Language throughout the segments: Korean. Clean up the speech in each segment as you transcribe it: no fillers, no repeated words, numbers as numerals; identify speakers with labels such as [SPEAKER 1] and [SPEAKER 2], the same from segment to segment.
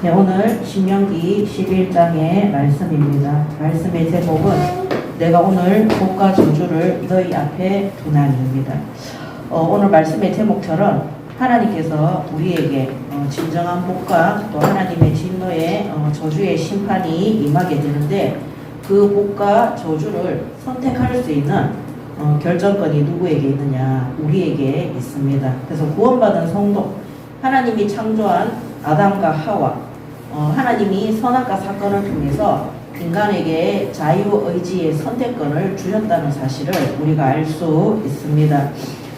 [SPEAKER 1] 네, 오늘 신명기 11장의 말씀입니다. 말씀의 제목은 내가 오늘 복과 저주를 너희 앞에 두나니입니다. 오늘 말씀의 제목처럼 하나님께서 우리에게 진정한 복과 또 하나님의 진노의 저주의 심판이 임하게 되는데 그 복과 저주를 선택할 수 있는 결정권이 누구에게 있느냐? 우리에게 있습니다. 그래서 구원받은 성도, 하나님이 창조한 아담과 하와, 하나님이 선악과 사건을 통해서 인간에게 자유의지의 선택권을 주셨다는 사실을 우리가 알 수 있습니다.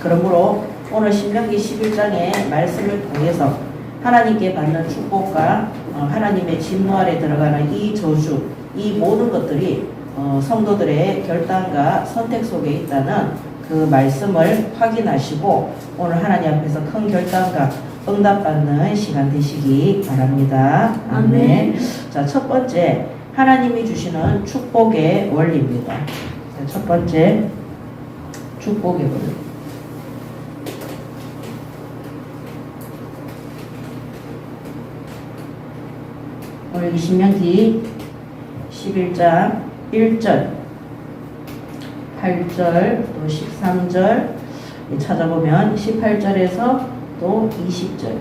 [SPEAKER 1] 그러므로 오늘 신명기 11장의 말씀을 통해서 하나님께 받는 축복과 하나님의 진노 아래 들어가는 이 저주, 이 모든 것들이 성도들의 결단과 선택 속에 있다는 그 말씀을 확인하시고 오늘 하나님 앞에서 큰 결단과 응답받는 시간 되시기 바랍니다. 아멘. 자, 첫 번째 하나님이 주시는 축복의 원리입니다. 자, 첫 번째 축복의 원리. 오늘 신명기 11장 1절, 8절, 또 13절 찾아보면 18절에서 또 20절,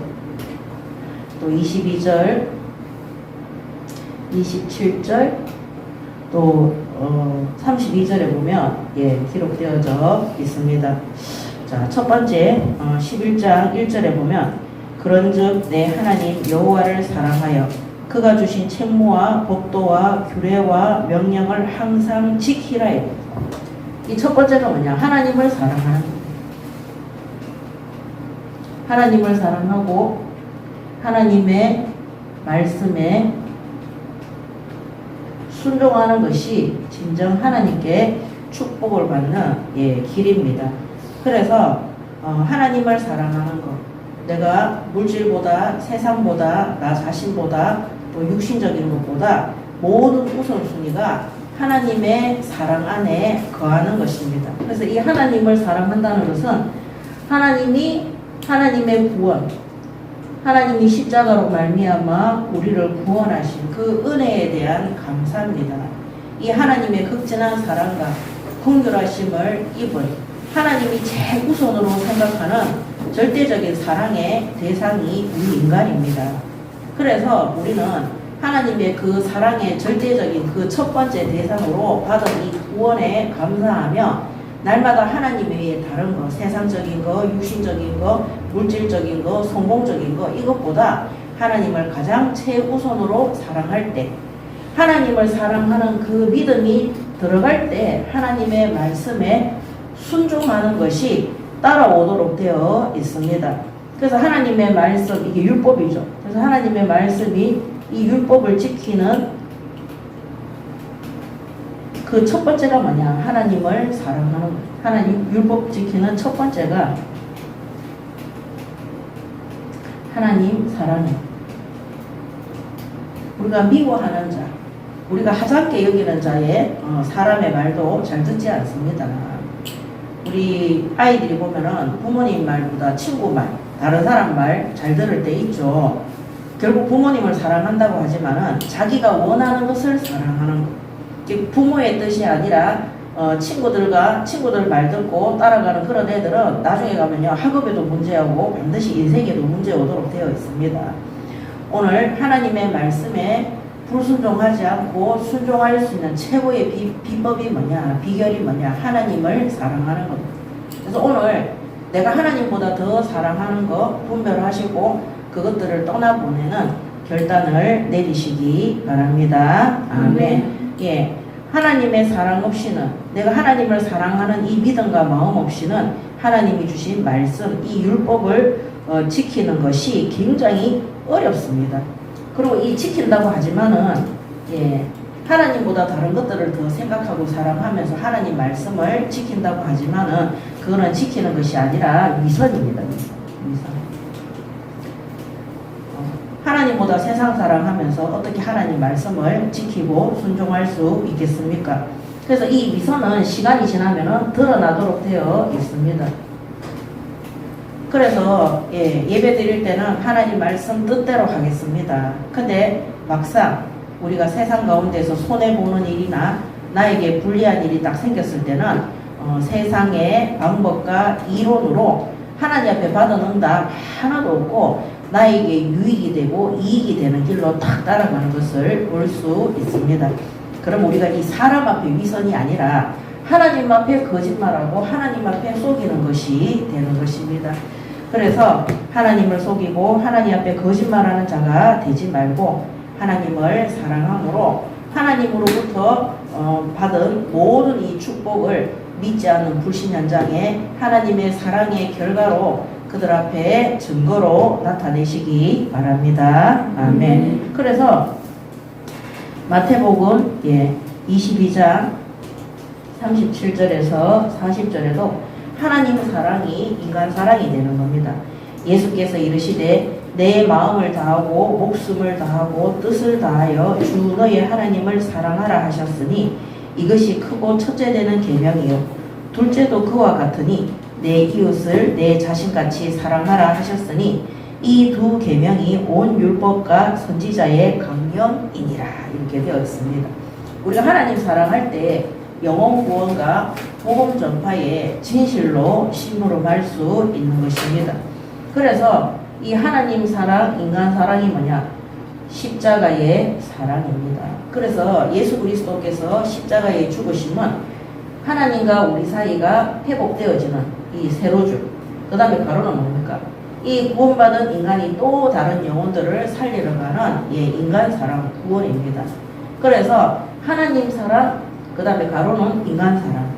[SPEAKER 1] 또 22절, 27절, 또 32절에 보면 기록되어져 있습니다. 자, 첫 번째 11장 1절에 보면 그런즉 내 하나님 여호와를 사랑하여 그가 주신 책무와 법도와 규례와 명령을 항상 지키라. 이 첫 번째가 뭐냐? 하나님을 사랑하는 것. 하나님을 사랑하고 하나님의 말씀에 순종하는 것이 진정 하나님께 축복을 받는 길입니다. 그래서 하나님을 사랑하는 것, 내가 물질보다 세상보다 나 자신보다 또 육신적인 것보다 모든 우선순위가 하나님의 사랑 안에 거하는 것입니다. 그래서 이 하나님을 사랑한다는 것은 하나님의 구원, 하나님이 십자가로 말미암아 우리를 구원하신 그 은혜에 대한 감사입니다. 이 하나님의 극진한 사랑과 긍휼하심을 입은 하나님이 최우선으로 생각하는 절대적인 사랑의 대상이 우리 인간입니다. 그래서 우리는 하나님의 그 사랑의 절대적인 그 첫 번째 대상으로 받은 이 구원에 감사하며 날마다 하나님 외에 다른 거, 세상적인 거, 육신적인 거, 물질적인 거, 성공적인 거, 이것보다 하나님을 가장 최우선으로 사랑할 때, 하나님을 사랑하는 그 믿음이 들어갈 때 하나님의 말씀에 순종하는 것이 따라오도록 되어 있습니다. 그래서 하나님의 말씀, 이게 율법이죠. 그래서 하나님의 말씀이 이 율법을 지키는 그 첫 번째가 뭐냐? 하나님을 사랑하는 것. 하나님 율법 지키는 첫 번째가 하나님 사랑해. 우리가 미워하는 자, 우리가 하찮게 여기는 자의 사람의 말도 잘 듣지 않습니다. 우리 아이들이 보면은 부모님 말보다 친구 말, 다른 사람 말 잘 들을 때 있죠. 결국 부모님을 사랑한다고 하지만은 자기가 원하는 것을 사랑하는 것. 부모의 뜻이 아니라 친구들 말 듣고 따라가는 그런 애들은 나중에 가면요 학업에도 문제하고 반드시 인생에도 문제 오도록 되어 있습니다. 오늘 하나님의 말씀에 불순종하지 않고 순종할 수 있는 최고의 비법이 뭐냐? 비결이 뭐냐? 하나님을 사랑하는 것. 그래서 오늘 내가 하나님보다 더 사랑하는 것 분별하시고 그것들을 떠나보내는 결단을 내리시기 바랍니다. 아멘. 하나님의 사랑 없이는, 내가 하나님을 사랑하는 이 믿음과 마음 없이는 하나님이 주신 말씀, 이 율법을 지키는 것이 굉장히 어렵습니다. 그리고 이 지킨다고 하지만은 하나님보다 다른 것들을 더 생각하고 사랑하면서 하나님 말씀을 지킨다고 하지만은 그거는 지키는 것이 아니라 위선입니다. 위선. 하나님보다 세상 사랑하면서 어떻게 하나님 말씀을 지키고 순종할 수 있겠습니까? 그래서 이 위선은 시간이 지나면 드러나도록 되어 있습니다. 그래서 예배 드릴 때는 하나님 말씀 뜻대로 하겠습니다. 근데 막상 우리가 세상 가운데서 손해보는 일이나 나에게 불리한 일이 딱 생겼을 때는 세상의 방법과 이론으로 하나님 앞에 받은 응답 하나도 없고 나에게 유익이 되고 이익이 되는 길로 탁 따라가는 것을 볼 수 있습니다. 그럼 우리가 이 사람 앞에 위선이 아니라 하나님 앞에 거짓말하고 하나님 앞에 속이는 것이 되는 것입니다. 그래서 하나님을 속이고 하나님 앞에 거짓말하는 자가 되지 말고 하나님을 사랑함으로 하나님으로부터 받은 모든 이 축복을 믿지 않는 불신 현장에 하나님의 사랑의 결과로 그들 앞에 증거로 나타내시기 바랍니다. 아멘. 그래서 마태복음 22장 37절에서 40절에도 하나님 사랑이 인간 사랑이 되는 겁니다. 예수께서 이르시되 내 마음을 다하고 목숨을 다하고 뜻을 다하여 주 너의 하나님을 사랑하라 하셨으니 이것이 크고 첫째 되는 계명이요 둘째도 그와 같으니 내 이웃을 내 자신같이 사랑하라 하셨으니 이 두 계명이 온 율법과 선지자의 강령이니라 이렇게 되어 있습니다. 우리가 하나님 사랑할 때 영혼 구원과 복음 전파에 진실로 심부름할 수 있는 것입니다. 그래서 이 하나님 사랑, 인간 사랑이 뭐냐? 십자가의 사랑입니다. 그래서 예수 그리스도께서 십자가에 죽으심은 하나님과 우리 사이가 회복되어지는 이 세로줄. 그 다음에 가로는 뭡니까? 이 구원받은 인간이 또 다른 영혼들을 살리러 가는 인간 사랑 구원입니다. 그래서 하나님 사랑, 그 다음에 가로는 인간 사랑.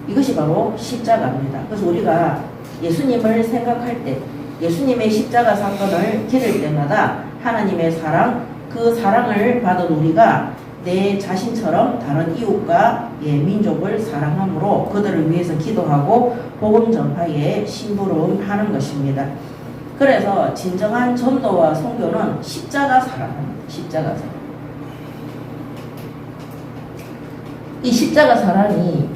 [SPEAKER 1] 이것이 바로 십자가입니다. 그래서 우리가 예수님을 생각할 때 예수님의 십자가 사건을 기릴 때마다 하나님의 사랑, 그 사랑을 받은 우리가 내 자신처럼 다른 이웃과 민족을 사랑함으로 그들을 위해서 기도하고 복음 전파에 심부름하는 것입니다. 그래서 진정한 전도와 선교는 십자가 사랑입니다. 십자가 사랑. 이 십자가 사랑이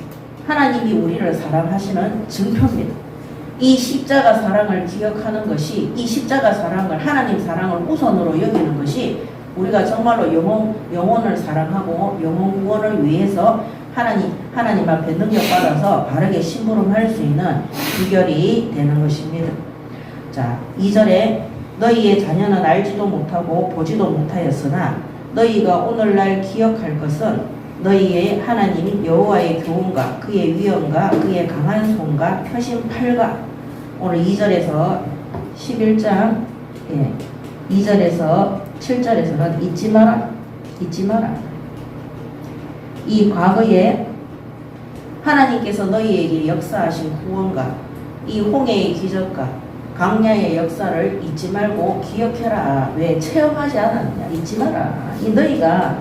[SPEAKER 1] 하나님이 우리를 사랑하시는 증표입니다. 이 십자가 사랑을 기억하는 것이 이 십자가 사랑을 하나님 사랑을 우선으로 여기는 것이 우리가 정말로 영혼을 사랑하고 영혼 구원을 위해서 하나님 앞에 능력받아서 바르게 심부름할 수 있는 비결이 되는 것입니다. 자, 2절에 너희의 자녀는 알지도 못하고 보지도 못하였으나 너희가 오늘날 기억할 것은 너희의 하나님 여호와의 교훈과 그의 위엄과 그의 강한 손과 펴신 팔과 오늘 2절에서 11장 2절에서 7절에서는 잊지 마라. 이 과거에 하나님께서 너희에게 역사하신 구원과 이 홍해의 기적과 강야의 역사를 잊지 말고 기억해라. 왜 체험하지 않았느냐? 잊지 마라. 너희가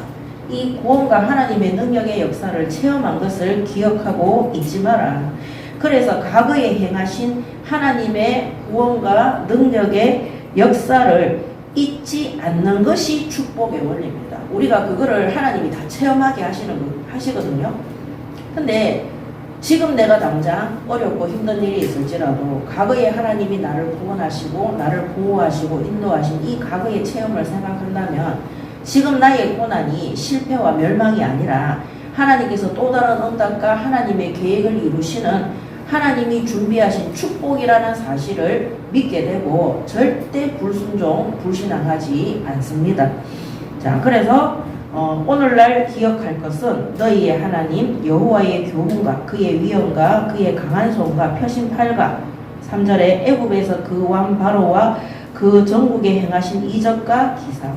[SPEAKER 1] 이 구원과 하나님의 능력의 역사를 체험한 것을 기억하고 잊지 마라. 그래서 과거에 행하신 하나님의 구원과 능력의 역사를 잊지 않는 것이 축복의 원리입니다. 우리가 그거를 하나님이 다 체험하게 하시거든요. 근데 지금 내가 당장 어렵고 힘든 일이 있을지라도 과거에 하나님이 나를 구원하시고 나를 보호하시고 인도하신 이 과거의 체험을 생각한다면 지금 나의 고난이 실패와 멸망이 아니라 하나님께서 또 다른 응답과 하나님의 계획을 이루시는 하나님이 준비하신 축복이라는 사실을 믿게 되고 절대 불신앙하지 않습니다. 자, 그래서 오늘날 기억할 것은 너희의 하나님 여호와의 교훈과 그의 위엄과 그의 강한 손과 펴신 팔과 3절에 애굽에서 그 왕 바로와 그 전국에 행하신 이적과 기사와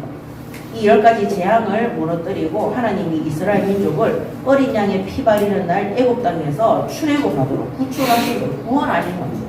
[SPEAKER 1] 이 10가지 재앙을 무너뜨리고 하나님이 이스라엘 민족을 어린 양의 피 바리는 날 애굽 땅에서 출애굽하도록 구출하시고 구원하신 겁니다.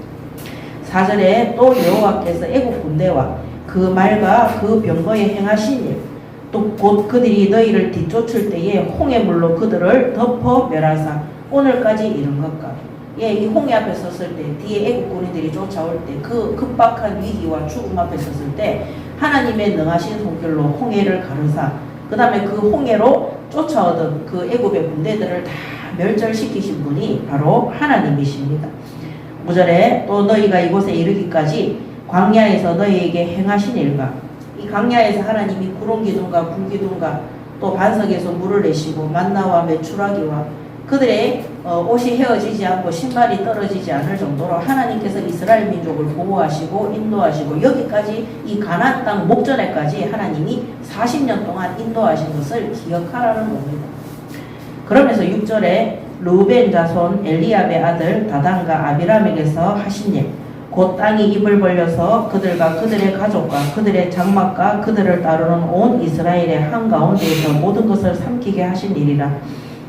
[SPEAKER 1] 4절에 또 여호와께서 애굽 군대와 그 말과 그 병거에 행하신 일 또 곧 그들이 너희를 뒤쫓을 때에 홍해물로 그들을 덮어 멸하사 오늘까지 이른 것과 이 홍해 앞에 섰을 때 뒤에 애국 군인들이 쫓아올 때 그 급박한 위기와 죽음 앞에 섰을 때 하나님의 능하신 손길로 홍해를 가르사 그 다음에 그 홍해로 쫓아오던 그 애국의 군대들을 다 멸절시키신 분이 바로 하나님이십니다. 9절에 또 너희가 이곳에 이르기까지 광야에서 너희에게 행하신 일과 이 광야에서 하나님이 구름 기둥과 불 기둥과 또 반석에서 물을 내시고 만나와 메추라기와 그들의 옷이 헤어지지 않고 신발이 떨어지지 않을 정도로 하나님께서 이스라엘 민족을 보호하시고 인도하시고 여기까지 이 가나안 땅 목전에까지 하나님이 40년 동안 인도하신 것을 기억하라는 겁니다. 그러면서 6절에 르우벤 자손 엘리압의 아들 다단과 아비람에게서 하신 일 곧 땅이 입을 벌려서 그들과 그들의 가족과 그들의 장막과 그들을 따르는 온 이스라엘의 한가운데에서 모든 것을 삼키게 하신 일이라.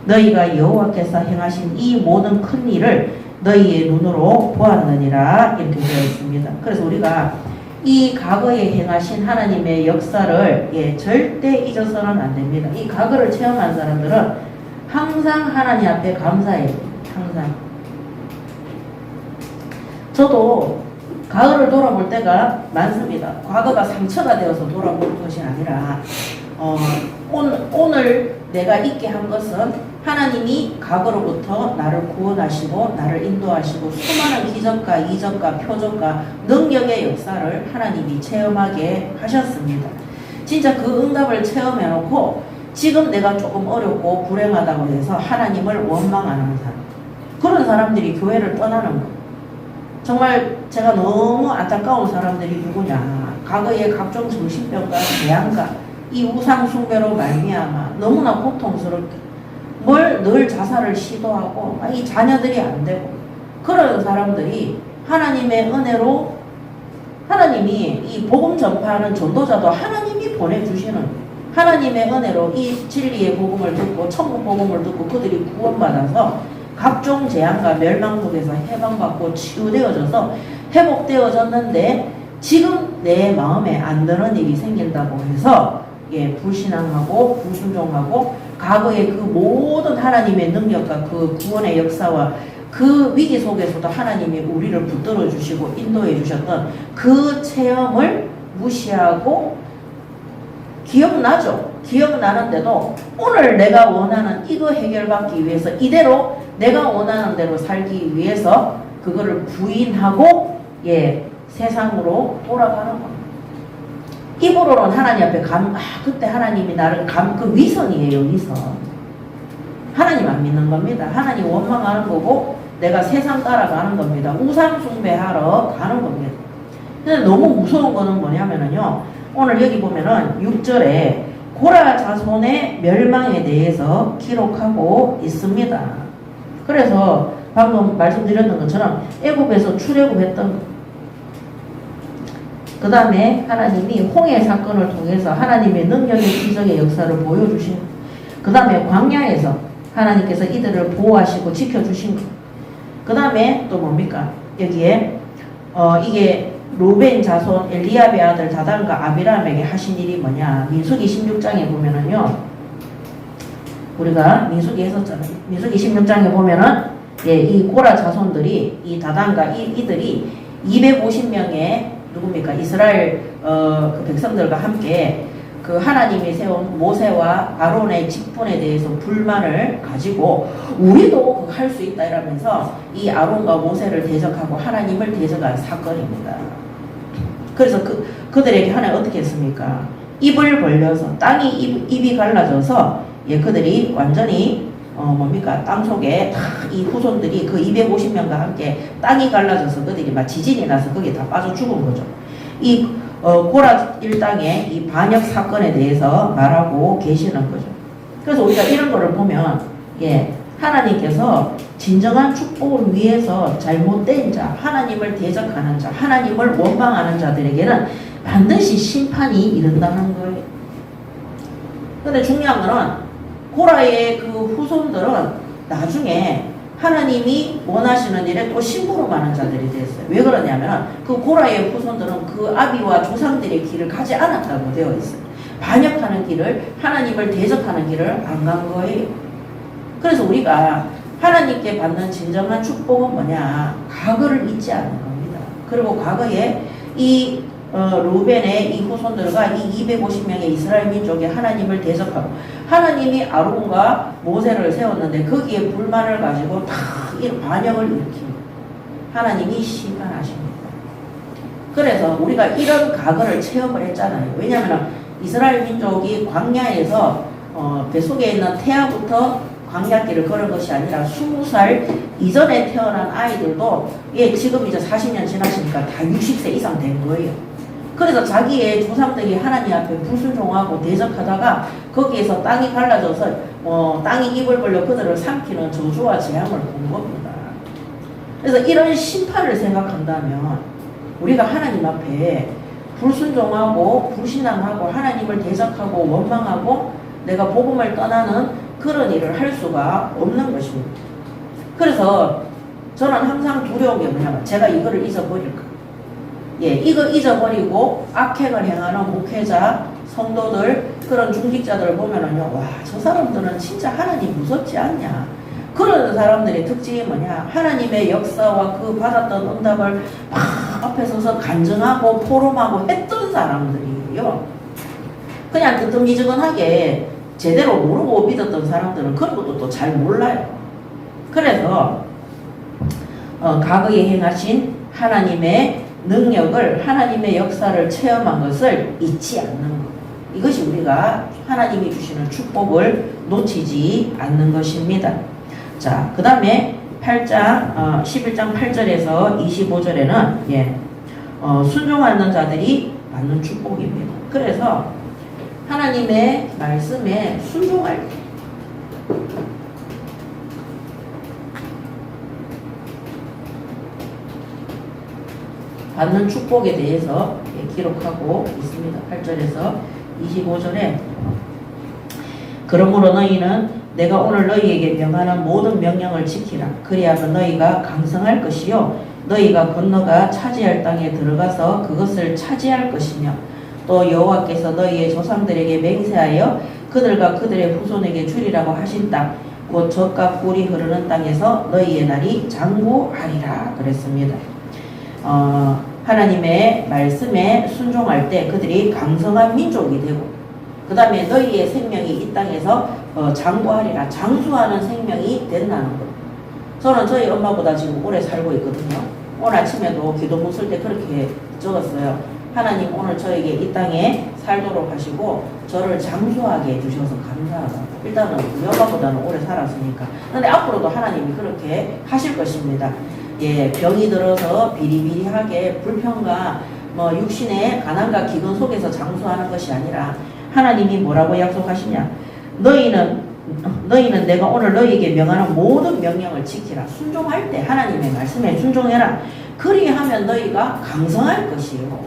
[SPEAKER 1] 너희가 여호와께서 행하신 이 모든 큰 일을 너희의 눈으로 보았느니라. 이렇게 되어 있습니다. 그래서 우리가 이 과거에 행하신 하나님의 역사를 절대 잊어서는 안 됩니다. 이 과거를 체험한 사람들은 항상 하나님 앞에 감사해요. 항상. 저도 가을을 돌아볼 때가 많습니다. 과거가 상처가 되어서 돌아보는 것이 아니라 오늘 내가 있게 한 것은 하나님이 과거로부터 나를 구원하시고 나를 인도하시고 수많은 기적과 이적과 표적과 능력의 역사를 하나님이 체험하게 하셨습니다. 진짜 그 응답을 체험해놓고 지금 내가 조금 어렵고 불행하다고 해서 하나님을 원망하는 사람, 그런 사람들이 교회를 떠나는 거. 정말 제가 너무 안타까운 사람들이 누구냐. 과거에 각종 정신병과 재앙과 이 우상 숭배로 말미암아 너무나 고통스럽게 뭘 늘 자살을 시도하고 이 자녀들이 안 되고 그런 사람들이 하나님의 은혜로 하나님이 이 복음 전파하는 전도자도 하나님이 보내주시는 하나님의 은혜로 이 진리의 복음을 듣고 천국 복음을 듣고 그들이 구원받아서 각종 재앙과 멸망 속에서 해방받고 치유되어져서 회복되어졌는데 지금 내 마음에 안 드는 일이 생긴다고 해서 불신앙하고 불순종하고 과거의 그 모든 하나님의 능력과 그 구원의 역사와 그 위기 속에서도 하나님이 우리를 붙들어 주시고 인도해 주셨던 그 체험을 무시하고 기억나죠? 기억나는데도 오늘 내가 원하는 이거 해결받기 위해서 이대로 내가 원하는 대로 살기 위해서 그거를 부인하고 세상으로 돌아가는 겁니다. 입으로는 하나님 앞에 그때 하나님이 나를 그 위선이에요. 위선. 하나님 안 믿는 겁니다. 하나님 원망하는 거고 내가 세상 따라가는 겁니다. 우상 숭배하러 가는 겁니다. 근데 너무 무서운 거는 뭐냐면요. 오늘 여기 보면은 6절에 고라 자손의 멸망에 대해서 기록하고 있습니다. 그래서 방금 말씀드렸던 것처럼 애굽에서 출애굽했던 그 다음에 하나님이 홍해 사건을 통해서 하나님의 능력의 기적의 역사를 보여주신 그 다음에 광야에서 하나님께서 이들을 보호하시고 지켜주신 그 다음에 또 뭡니까? 여기에 이게 르우벤 자손 엘리압의 아들 다단과 아비람에게 하신 일이 뭐냐? 민수기 16장에 보면은요. 우리가 민수기 했었잖아요. 민수기 16장에 보면은 이 고라 자손들이 이 다단과 이들이 250명의 누굽니까? 이스라엘 그 백성들과 함께 그 하나님이 세운 모세와 아론의 직분에 대해서 불만을 가지고 우리도 할 수 있다 이러면서 이 아론과 모세를 대적하고 하나님을 대적한 사건입니다. 그래서 그들에게 하나님 어떻게 했습니까? 입을 벌려서 땅이 입이 갈라져서 그들이 완전히 뭡니까? 땅 속에 다 이 후손들이 그 250명과 함께 땅이 갈라져서 그들이 막 지진이 나서 거기에 다 빠져 죽은 거죠. 이 고라 일당의 이 반역 사건에 대해서 말하고 계시는 거죠. 그래서 우리가 이런 거를 보면 하나님께서 진정한 축복을 위해서 잘못된 자, 하나님을 대적하는 자, 하나님을 원망하는 자들에게는 반드시 심판이 이른다는 거예요. 근데 중요한 거는 고라의 그 후손들은 나중에 하나님이 원하시는 일에 또 심부름하는 자들이 됐어요. 왜 그러냐면 그 고라의 후손들은 그 아비와 조상들의 길을 가지 않았다고 되어 있어요. 반역하는 길을, 하나님을 대적하는 길을 안 간 거예요. 그래서 우리가 하나님께 받는 진정한 축복은 뭐냐? 과거를 잊지 않는 겁니다. 그리고 과거에 이 르우벤의 이 후손들과 이 250명의 이스라엘 민족이 하나님을 대적하고 하나님이 아론과 모세를 세웠는데 거기에 불만을 가지고 다 이 반역을 일으킵니다. 하나님이 심판하십니다. 그래서 우리가 이런 과거를 체험을 했잖아요. 왜냐하면 이스라엘 민족이 광야에서 뱃속에 있는 태아부터 광야길을 걸은 것이 아니라 20살 이전에 태어난 아이들도 지금 이제 40년 지났으니까 다 60세 이상 된 거예요. 그래서 자기의 조상들이 하나님 앞에 불순종하고 대적하다가 거기에서 땅이 갈라져서 땅이 입을 벌려 그들을 삼키는 저주와 재앙을 본 겁니다. 그래서 이런 심판을 생각한다면 우리가 하나님 앞에 불순종하고 불신앙하고 하나님을 대적하고 원망하고 내가 복음을 떠나는 그런 일을 할 수가 없는 것입니다. 그래서 저는 항상 두려운 게 뭐냐면 제가 이거를 잊어버릴까. 이거 잊어버리고 악행을 행하는 목회자, 성도들, 그런 중직자들을 보면은요, 와, 저 사람들은 진짜 하나님 무섭지 않냐. 그런 사람들의 특징이 뭐냐. 하나님의 역사와 그 받았던 응답을 막 앞에 서서 간증하고 포럼하고 했던 사람들이에요. 그냥 뜨뜻미지근하게 제대로 모르고 믿었던 사람들은 그런 것도 또 잘 몰라요. 그래서 과거에 행하신 하나님의 능력을, 하나님의 역사를 체험한 것을 잊지 않는 것. 이것이 우리가 하나님이 주시는 축복을 놓치지 않는 것입니다. 자, 그 다음에 11장 8절에서 25절에는 순종하는 자들이 받는 축복입니다. 그래서 하나님의 말씀에 순종할 때 받는 축복에 대해서 기록하고 있습니다. 8절에서 25절에 그러므로 너희는 내가 오늘 너희에게 명하는 모든 명령을 지키라. 그리하면 너희가 강성할 것이요 너희가 건너가 차지할 땅에 들어가서 그것을 차지할 것이며 또 여호와께서 너희의 조상들에게 맹세하여 그들과 그들의 후손에게 주리라고 하신 땅 곧 젖과 꿀이 흐르는 땅에서 너희의 날이 장구하리라 그랬습니다. 하나님의 말씀에 순종할 때 그들이 강성한 민족이 되고 그 다음에 너희의 생명이 이 땅에서 장구하리라. 장수하는 생명이 된다는 것. 저는 저희 엄마보다 지금 오래 살고 있거든요. 오늘 아침에도 기도문 쓸 때 그렇게 적었어요. 하나님 오늘 저에게 이 땅에 살도록 하시고 저를 장수하게 해주셔서 감사하다고. 일단은 우리 엄마보다는 오래 살았으니까. 근데 앞으로도 하나님이 그렇게 하실 것입니다. 병이 들어서 비리비리하게 불평과 육신의 가난과 기근 속에서 장수하는 것이 아니라 하나님이 뭐라고 약속하시냐. 너희는 내가 오늘 너희에게 명하는 모든 명령을 지키라. 순종할 때 하나님의 말씀에 순종해라. 그리하면 너희가 강성할 것이요.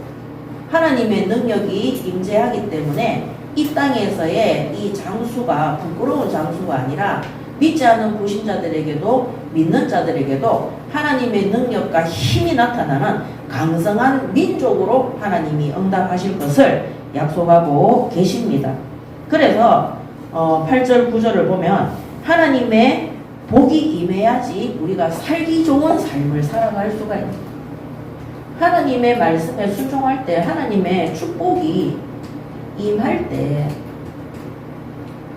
[SPEAKER 1] 하나님의 능력이 임재하기 때문에 이 땅에서의 이 장수가 부끄러운 장수가 아니라 믿지 않는 불신자들에게도 믿는 자들에게도 하나님의 능력과 힘이 나타나는 강성한 민족으로 하나님이 응답하실 것을 약속하고 계십니다. 그래서 8절 9절을 보면 하나님의 복이 임해야지 우리가 살기 좋은 삶을 살아갈 수가 있습니다. 하나님의 말씀에 순종할 때 하나님의 축복이 임할 때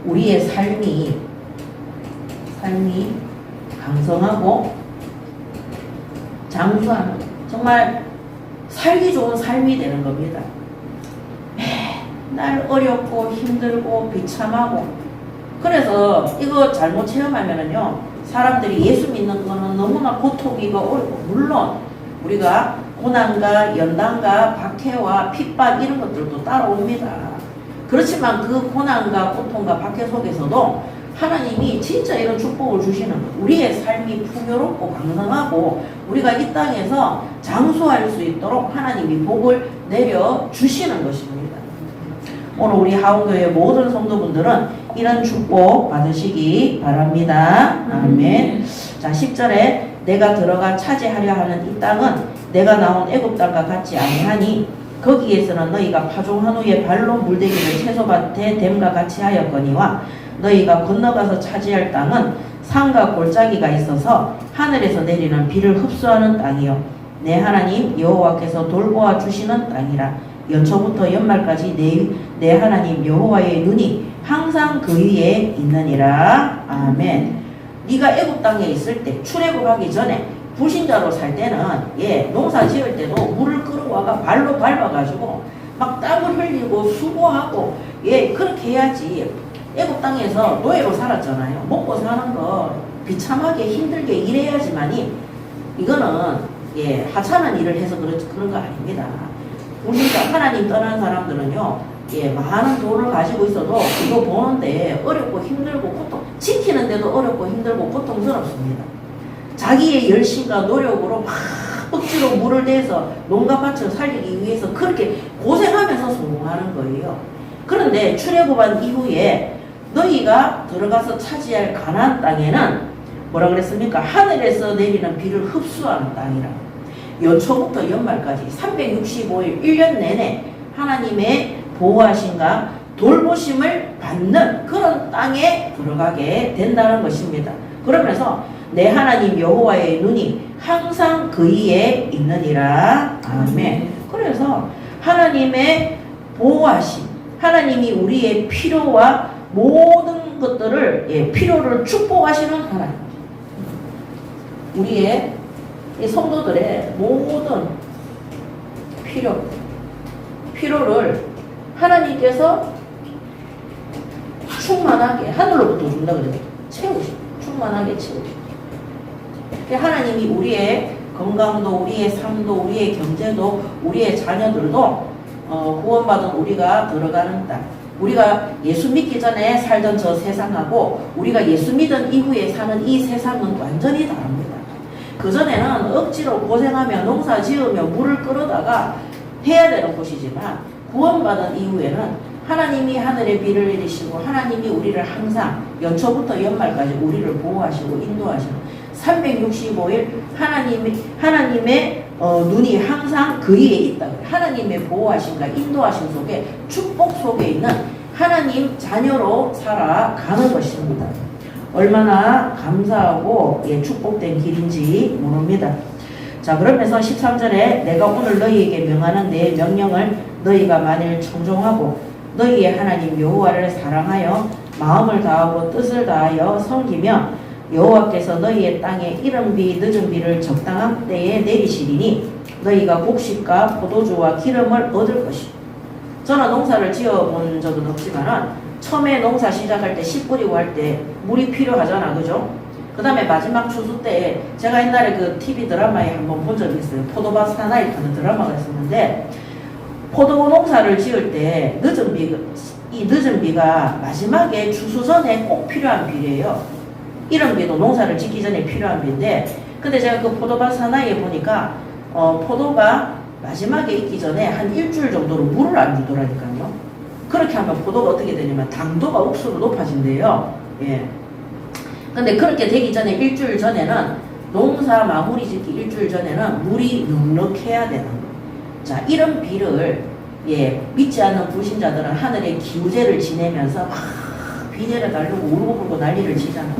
[SPEAKER 1] 우리의 삶이 강성하고 장수하는 정말 살기 좋은 삶이 되는 겁니다. 맨날 어렵고 힘들고 비참하고 그래서 이거 잘못 체험하면은요 사람들이 예수 믿는 거는 너무나 고통이고 어렵고 물론 우리가 고난과 연단과 박해와 핍박 이런 것들도 따라옵니다. 그렇지만 그 고난과 고통과 박해 속에서도 하나님이 진짜 이런 축복을 주시는 것. 우리의 삶이 풍요롭고 강성하고 우리가 이 땅에서 장수할 수 있도록 하나님이 복을 내려주시는 것입니다. 오늘 우리 하원교회 모든 성도분들은 이런 축복 받으시기 바랍니다. 아멘. 자, 10절에 내가 들어가 차지하려 하는 이 땅은 내가 나온 애굽 땅과 같지 아니하니 거기에서는 너희가 파종한 후에 발로 물대기를 채소밭에 댐과 같이 하였거니와 너희가 건너가서 차지할 땅은 산과 골짜기가 있어서 하늘에서 내리는 비를 흡수하는 땅이요 내 하나님 여호와께서 돌보아 주시는 땅이라. 연초부터 연말까지 내 하나님 여호와의 눈이 항상 그 위에 있느니라. 아멘. 네가 애굽 땅에 있을 때 출애굽하기 전에 불신자로 살 때는 농사 지을 때도 물을 끌어와가 발로 밟아가지고 막 땀을 흘리고 수고하고 그렇게 해야지. 애국 땅에서 노예로 살았잖아요. 먹고 사는 거 비참하게 힘들게 일해야지만이 이거는 하찮은 일을 해서 그런 거 아닙니다. 불신자 하나님 떠난 사람들은요 많은 돈을 가지고 있어도 이거 보는데 어렵고 힘들고 고통 지키는데도 어렵고 힘들고 고통스럽습니다. 자기의 열심과 노력으로 막 억지로 물을 내서 농가 밭을 살리기 위해서 그렇게 고생하면서 성공하는 거예요. 그런데 출애굽한 이후에 너희가 들어가서 차지할 가나안 땅에는 뭐라 그랬습니까? 하늘에서 내리는 비를 흡수하는 땅이라. 연초부터 연말까지 365일 1년 내내 하나님의 보호하심과 돌보심을 받는 그런 땅에 들어가게 된다는 것입니다. 그러면서 내 하나님 여호와의 눈이 항상 그이에 있느니라. 아멘. 그래서 하나님의 보호하심, 하나님이 우리의 필요와 모든 것들을 필요를 축복하시는 하나님. 우리의 성도들의 모든 필요를 하나님께서 충만하게 하늘로부터 준다 그래요. 채우시, 충만하게 채우시. 하나님이 우리의 건강도, 우리의 삶도, 우리의 경제도, 우리의 자녀들도 구원받은 우리가 들어가는 땅. 우리가 예수 믿기 전에 살던 저 세상하고 우리가 예수 믿은 이후에 사는 이 세상은 완전히 다릅니다. 그전에는 억지로 고생하며 농사 지으며 물을 끌어다가 해야 되는 곳이지만 구원받은 이후에는 하나님이 하늘에 비를 내리시고 하나님이 우리를 항상 연초부터 연말까지 우리를 보호하시고 인도하시고 365일 하나님의 눈이 항상 그이에 있다. 하나님의 보호하심과 인도하심 속에 축복 속에 있는 하나님 자녀로 살아가는 것입니다. 얼마나 감사하고 축복된 길인지 모릅니다. 자, 그러면서 13절에 내가 오늘 너희에게 명하는 내 명령을 너희가 만일 청종하고 너희의 하나님 여호와를 사랑하여 마음을 다하고 뜻을 다하여 섬기며 여호와께서 너희의 땅에 이른 비 늦은 비를 적당한 때에 내리시리니 너희가 곡식과 포도주와 기름을 얻을 것이다. 저는 농사를 지어본 적은 없지만은 처음에 농사 시작할 때 씨 뿌리고 할 때 물이 필요하잖아, 그죠? 그 다음에 마지막 추수 때 제가 옛날에 그 TV 드라마에 한번 본 적이 있어요. 포도밭 사나이 하는 드라마가 있었는데 포도 농사를 지을 때 이 늦은 비가 마지막에 추수 전에 꼭 필요한 비예요. 이런 비도 농사를 짓기 전에 필요한 비인데 근데 제가 그 포도밭 사나이에 보니까 포도가 마지막에 익기 전에 한 일주일 정도로 물을 안 주더라니까요. 그렇게 하면 포도가 어떻게 되냐면 당도가 억수로 높아진대요. 근데 그렇게 되기 전에 일주일 전에는 농사 마무리 짓기 일주일 전에는 물이 넉넉해야 되는 거예요. 자, 이런 비를 믿지 않는 불신자들은 하늘의 기우제를 지내면서 막 비 내려달라고 울고 불고 난리를 치잖아요.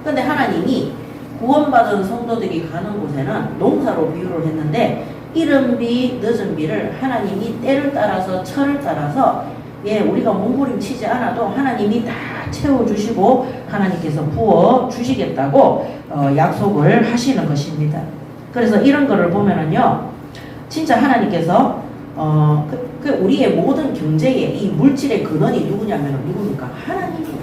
[SPEAKER 1] 근데 하나님이 구원받은 성도들이 가는 곳에는 농사로 비유를 했는데 이른 비, 늦은 비를 하나님이 때를 따라서 철을 따라서 우리가 몸부림치지 않아도 하나님이 다 채워주시고 하나님께서 부어주시겠다고 약속을 하시는 것입니다. 그래서 이런 거를 보면은요 진짜 하나님께서 우리의 모든 경제의 이 물질의 근원이 누굽니까? 하나님이에요.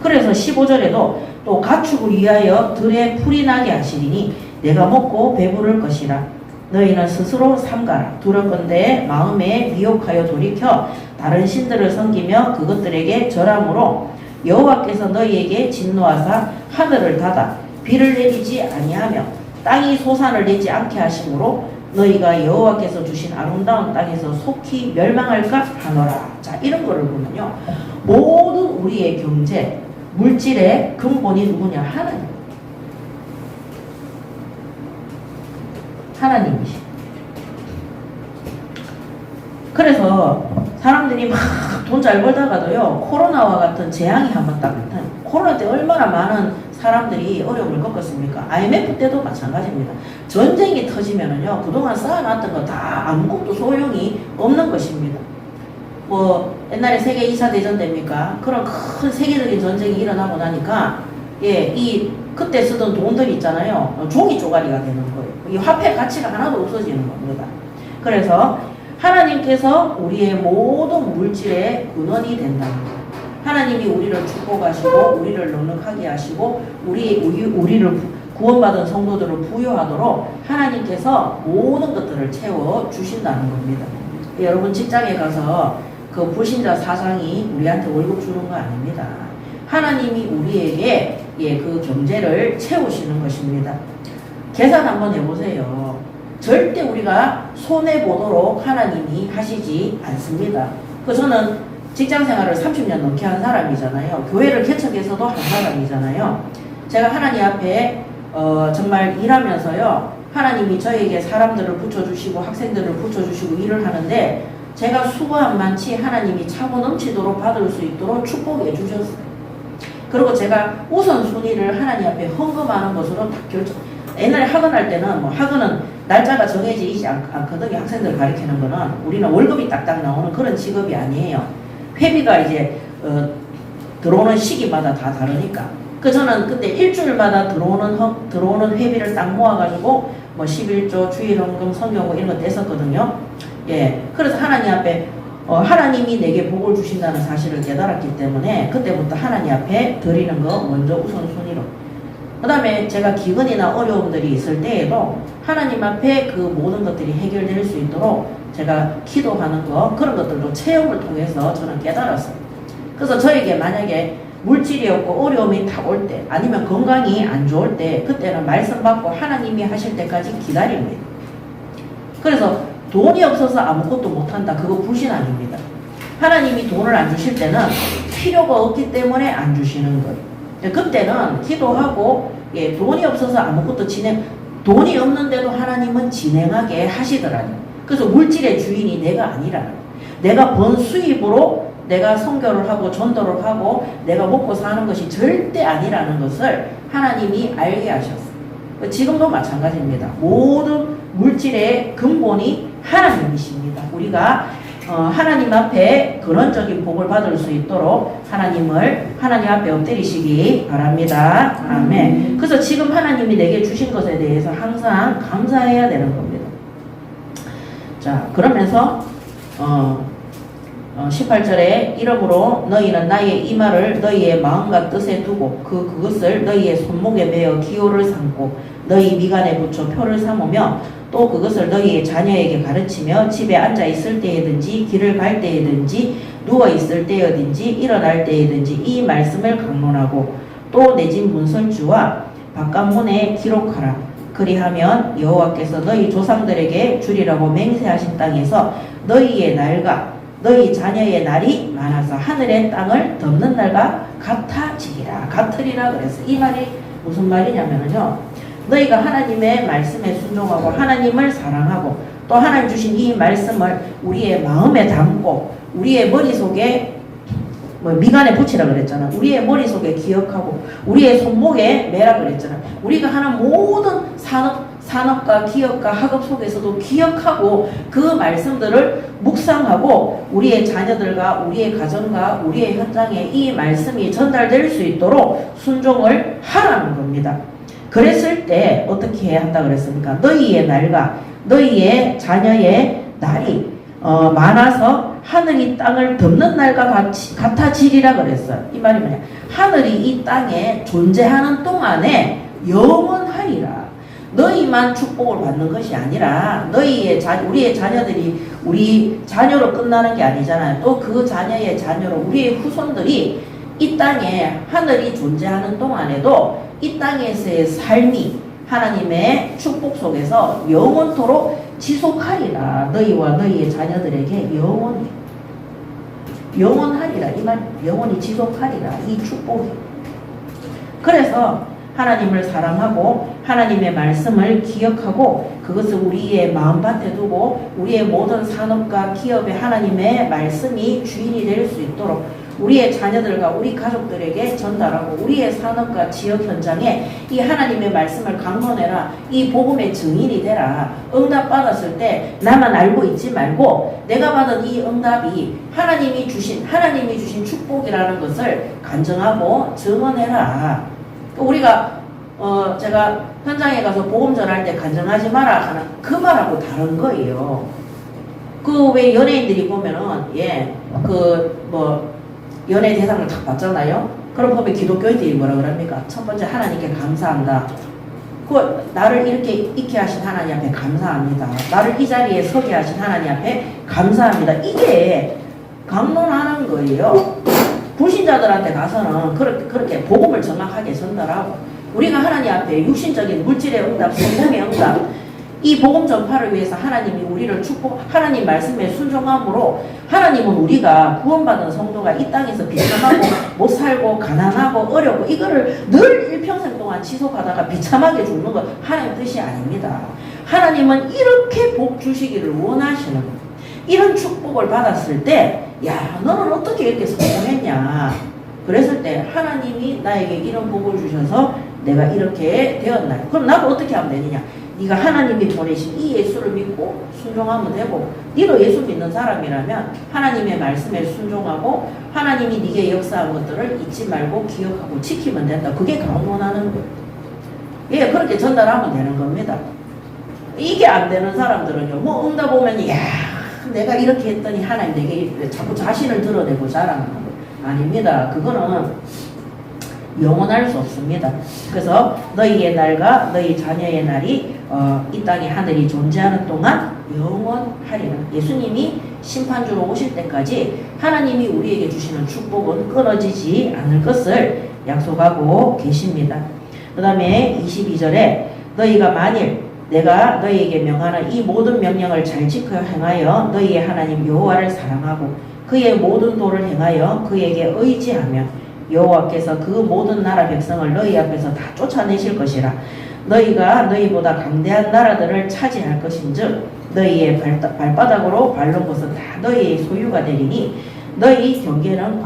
[SPEAKER 1] 그래서 15절에도 또 가축을 위하여 들에 풀이 나게 하시리니 내가 먹고 배부를 것이라. 너희는 스스로 삼가라. 두렵건대 마음에 미혹하여 돌이켜 다른 신들을 섬기며 그것들에게 절함으로 여호와께서 너희에게 진노하사 하늘을 닫아 비를 내리지 아니하며 땅이 소산을 내지 않게 하심으로 너희가 여호와께서 주신 아름다운 땅에서 속히 멸망할까 하노라. 자, 이런 거를 보면요 모든 우리의 경제 물질의 근본이 누구냐? 하나님이시. 그래서 사람들이 막 돈 잘 벌다가도요 코로나와 같은 재앙이 한번 딱 코로나 때 얼마나 많은 사람들이 어려움을 겪었습니까? IMF 때도 마찬가지입니다. 전쟁이 터지면은요 그동안 쌓아놨던 거 다 아무것도 소용이 없는 것입니다. 뭐 옛날에 세계 2차 대전 됩니까? 그런 큰 세계적인 전쟁이 일어나고 나니까 이 그때 쓰던 돈들 있잖아요. 종이 쪼가리가 되는 거예요. 이 화폐 가치가 하나도 없어지는 겁니다. 그래서 하나님께서 우리의 모든 물질의 근원이 된다는 거예요. 하나님이 우리를 축복하시고 우리를 넉넉하게 하시고 우리를 구원받은 성도들을 부여하도록 하나님께서 모든 것들을 채워 주신다는 겁니다. 여러분 직장에 가서 그 불신자 사장이 우리한테 월급 주는 거 아닙니다. 하나님이 우리에게 그 경제를 채우시는 것입니다. 계산 한번 해보세요. 절대 우리가 손해보도록 하나님이 하시지 않습니다. 저는 직장 생활을 30년 넘게 한 사람이잖아요. 교회를 개척해서도 한 사람이잖아요. 제가 하나님 앞에 정말 일하면서요. 하나님이 저에게 사람들을 붙여주시고 학생들을 붙여주시고 일을 하는데 제가 수고한 만치 하나님이 차고 넘치도록 받을 수 있도록 축복해 주셨어요. 그리고 제가 우선순위를 하나님 앞에 헌금하는 것으로 딱 결정. 옛날에 학원할 때는 학원은 날짜가 정해지지 않거든요. 학생들 가르치는 거는 우리는 월급이 딱딱 나오는 그런 직업이 아니에요. 회비가 이제 들어오는 시기마다 다 다르니까. 저는 그때 일주일마다 들어오는 회비를 딱 모아가지고 11조, 주일헌금, 성경고 이런 거 냈었거든요. 그래서 하나님 앞에 하나님이 내게 복을 주신다는 사실을 깨달았기 때문에 그때부터 하나님 앞에 드리는 거 먼저 우선순위로. 그 다음에 제가 기근이나 어려움들이 있을 때에도 하나님 앞에 그 모든 것들이 해결될 수 있도록 제가 기도하는 거 그런 것들도 체험을 통해서 저는 깨달았어요. 그래서 저에게 만약에 물질이 없고 어려움이 다 올 때 아니면 건강이 안 좋을 때 그때는 말씀 받고 하나님이 하실 때까지 기다립니다. 그래서 돈이 없어서 아무것도 못한다. 그거 불신 아닙니다. 하나님이 돈을 안 주실 때는 필요가 없기 때문에 안 주시는 거예요. 그때는 기도하고 돈이 없어서 아무것도 돈이 없는데도 하나님은 진행하게 하시더라고요. 그래서 물질의 주인이 내가 아니라 내가 번 수입으로 내가 선교를 하고 전도를 하고 내가 먹고 사는 것이 절대 아니라는 것을 하나님이 알게 하셨어요. 지금도 마찬가지입니다. 모든 물질의 근본이 하나님이십니다. 우리가 하나님 앞에 근원적인 복을 받을 수 있도록 하나님 앞에 엎드리시기 바랍니다. 아멘. 그래서 지금 하나님이 내게 주신 것에 대해서 항상 감사해야 되는 겁니다. 자, 그러면서 18절에 이러므로 너희는 나의 이 말을 너희의 마음과 뜻에 두고 그것을 너희의 손목에 매어 기호를 삼고 너희 미간에 붙여 표를 삼으며 또 그것을 너희의 자녀에게 가르치며 집에 앉아 있을 때에든지 길을 갈 때에든지 누워 있을 때에든지 일어날 때에든지 이 말씀을 강론하고 또 내 집 문설주와 바깥문에 기록하라. 그리하면 여호와께서 너희 조상들에게 주리라고 맹세하신 땅에서 너희의 날과 너희 자녀의 날이 많아서 하늘의 땅을 덮는 날과 같아지리라. 같으리라 그랬어요. 이 말이 무슨 말이냐면요. 너희가 하나님의 말씀에 순종하고 하나님을 사랑하고 또 하나님 주신 이 말씀을 우리의 마음에 담고 우리의 머릿속에 미간에 붙이라 그랬잖아. 우리의 머릿속에 기억하고 우리의 손목에 매라 그랬잖아. 우리가 하는 모든 산업과 기업과 학업 속에서도 기억하고 그 말씀들을 묵상하고 우리의 자녀들과 우리의 가정과 우리의 현장에 이 말씀이 전달될 수 있도록 순종을 하라는 겁니다. 그랬을 때 어떻게 해야 한다 그랬습니까? 너희의 날과 너희의 자녀의 날이 많아서 하늘이 땅을 덮는 날과 같아지리라 그랬어요. 이 말이 뭐냐? 하늘이 이 땅에 존재하는 동안에 영원하리라. 너희만 축복을 받는 것이 아니라 우리의 자녀들이 우리 자녀로 끝나는 게 아니잖아요. 또 그 자녀의 자녀로 우리의 후손들이 이 땅에 하늘이 존재하는 동안에도 이 땅에서의 삶이 하나님의 축복 속에서 영원토록 지속하리라. 너희와 너희의 자녀들에게 영원하리라. 이 말 영원히 지속하리라. 이 축복이. 그래서 하나님을 사랑하고 하나님의 말씀을 기억하고 그것을 우리의 마음밭에 두고 우리의 모든 산업과 기업에 하나님의 말씀이 주인이 될 수 있도록 우리의 자녀들과 우리 가족들에게 전달하고 우리의 산업과 지역 현장에 이 하나님의 말씀을 강론해라. 이 복음의 증인이 되라. 응답 받았을 때 나만 알고 있지 말고 내가 받은 이 응답이 하나님이 주신 축복이라는 것을 간증하고 증언해라. 우리가 제가 현장에 가서 복음 전할 때 간증하지 마라 하는 그 말하고 다른 거예요. 그 왜 연예인들이 보면은 연예 대상을 딱 받잖아요. 그럼 보면 기독교인들이 뭐라 그럽니까? 첫 번째 하나님께 감사한다. 나를 이렇게 있게 하신 하나님 앞에 감사합니다. 나를 이 자리에 서게 하신 하나님 앞에 감사합니다. 이게 강론하는 거예요. 불신자들한테 가서는 그렇게 복음을 정확하게 전달하고, 우리가 하나님 앞에 육신적인 물질의 응답, 성공의 응답, 이 복음 전파를 위해서 하나님이 우리를 하나님 말씀에 순종함으로 하나님은 우리가 구원받은 성도가 이 땅에서 비참하고 못 살고 가난하고 어렵고 이거를 늘 일평생 동안 지속하다가 비참하게 죽는 것 하나님 뜻이 아닙니다. 하나님은 이렇게 복 주시기를 원하시는 거예요. 이런 축복을 받았을 때, 야, 너는 어떻게 이렇게 성공했냐? 그랬을 때 하나님이 나에게 이런 복을 주셔서 내가 이렇게 되었나요? 그럼 나도 어떻게 하면 되느냐? 네가 하나님이 보내신 이 예수를 믿고 순종하면 되고, 네도 예수 믿는 사람이라면 하나님의 말씀에 순종하고 하나님이 네게 역사한 것들을 잊지 말고 기억하고 지키면 된다. 그게 강론하는 거예요. 예, 그렇게 전달하면 되는 겁니다. 이게 안 되는 사람들은요, 뭐 응답 오면 야, 내가 이렇게 했더니 하나님 내게 자꾸 자신을 드러내고 자랑하는 거예요. 아닙니다. 그거는 영원할 수 없습니다. 그래서 너희의 날과 너희 자녀의 날이 이 땅에 하늘이 존재하는 동안 영원하리라. 예수님이 심판주로 오실 때까지 하나님이 우리에게 주시는 축복은 끊어지지 않을 것을 약속하고 계십니다. 그 다음에 22절에 너희가 만일 내가 너희에게 명하는 이 모든 명령을 잘 지켜 행하여 너희의 하나님 여호와를 사랑하고 그의 모든 도를 행하여 그에게 의지하며 여호와께서 그 모든 나라 백성을 너희 앞에서 다 쫓아내실 것이라. 너희가 너희보다 강대한 나라들을 차지할 것인즉 너희의 발바닥으로 밟는 것은 다 너희의 소유가 되리니 너희 경계는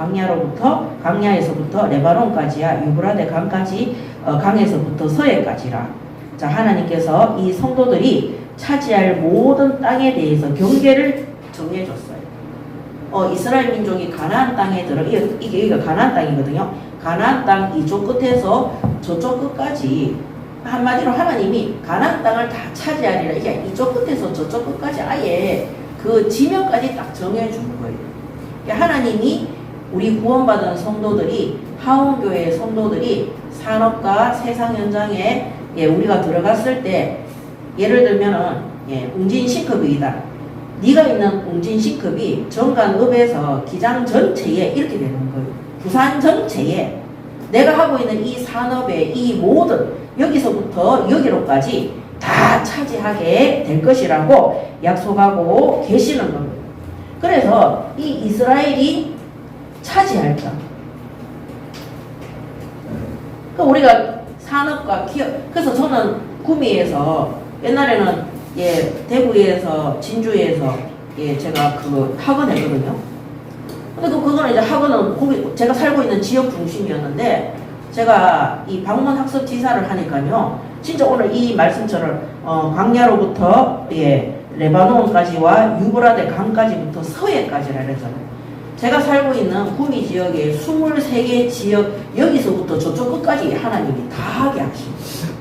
[SPEAKER 1] 광야에서부터 레바논까지야 유브라데 강까지 강에서부터 서해까지라. 자, 하나님께서 이 성도들이 차지할 모든 땅에 대해서 경계를 정해줬어요. 이스라엘 민족이 가나안 땅에 이게 여기가 가나안 땅이거든요. 가나안 땅 이쪽 끝에서 저쪽 끝까지, 한마디로 하나님이 가나안 땅을 다 차지하리라. 이게 이쪽 끝에서 저쪽 끝까지 아예 그 지명까지 딱 정해주는 거예요. 하나님이 우리 구원받은 성도들이, 하원교회 성도들이 산업과 세상 현장에 우리가 들어갔을 때, 예를 들면은 웅진시급이다. 네가 있는 웅진시급이 정관읍에서 기장 전체에 이렇게 되는 거예요. 부산 전체에 내가 하고 있는 이 산업의 이 모든 여기서부터 여기로까지 다 차지하게 될 것이라고 약속하고 계시는 겁니다. 그래서 이 이스라엘이 차지할 자, 우리가 산업과 기업, 그래서 저는 구미에서 옛날에는 대구에서 진주에서 제가 그 학원 했거든요. 근데 그거는 이제 학원은 제가 살고 있는 지역 중심이었는데, 제가 이 방문 학습 지사를 하니까요, 진짜 오늘 이 말씀처럼 광야로부터 레바논까지와 유브라데 강까지부터 서해까지라 그랬잖아요. 제가 살고 있는 구미 지역에 23개 지역, 여기서부터 저쪽 끝까지 하나님이 다 하게 하십니다.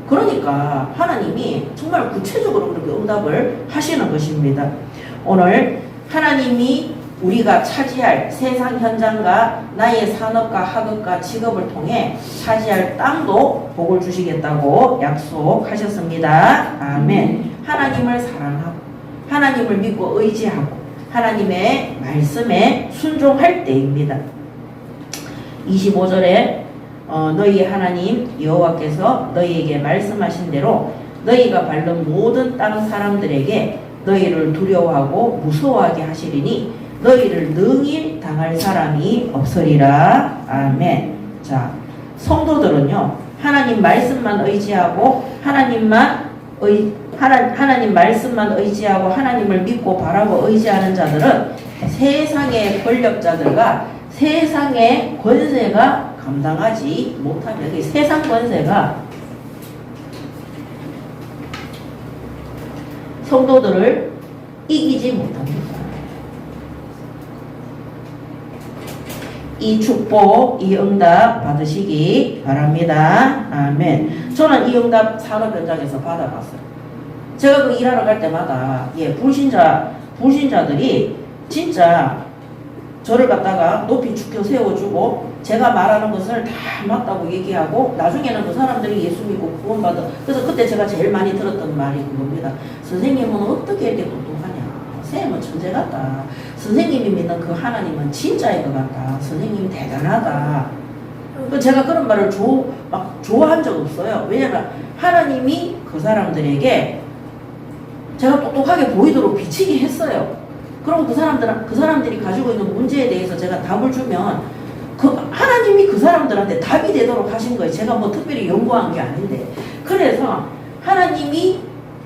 [SPEAKER 1] 그러니까 하나님이 정말 구체적으로 그렇게 응답을 하시는 것입니다. 오늘 하나님이 우리가 차지할 세상 현장과 나의 산업과 학업과 직업을 통해 차지할 땅도 복을 주시겠다고 약속하셨습니다. 아멘. 하나님을 사랑하고 하나님을 믿고 의지하고 하나님의 말씀에 순종할 때입니다. 25절에 너희 하나님 여호와께서 너희에게 말씀하신 대로 너희가 밟는 모든 땅 사람들에게 너희를 두려워하고 무서워하게 하시리니 너희를 능히 당할 사람이 없으리라. 아멘. 자, 성도들은요, 하나님 말씀만 의지하고 하나님 말씀만 의지하고 하나님을 믿고 바라고 의지하는 자들은 세상의 권력자들과 세상의 권세가 감당하지 못하면, 세상 권세가 성도들을 이기지 못합니다. 이 축복, 이 응답 받으시기 바랍니다. 아멘. 저는 이 응답 산업 현장에서 받아봤어요. 제가 그 일하러 갈 때마다 불신자들이 진짜 저를 갖다가 높이 축혀 세워주고 제가 말하는 것을 다 맞다고 얘기하고 나중에는 그 사람들이 예수 믿고 구원받아. 그래서 그때 제가 제일 많이 들었던 말이 그겁니다. 선생님은 어떻게 이렇게 똑똑하냐. 선생님은 천재 같다. 선생님이 믿는 그 하나님은 진짜인 것 같다. 선생님이 대단하다. 제가 그런 말을 막 좋아한 적 없어요. 왜냐면 하나님이 그 사람들에게 제가 똑똑하게 보이도록 비치게 했어요. 그럼 그 사람들이 가지고 있는 문제에 대해서 제가 답을 주면 하나님이 그 사람들한테 답이 되도록 하신 거예요. 제가 뭐 특별히 연구한 게 아닌데. 그래서 하나님이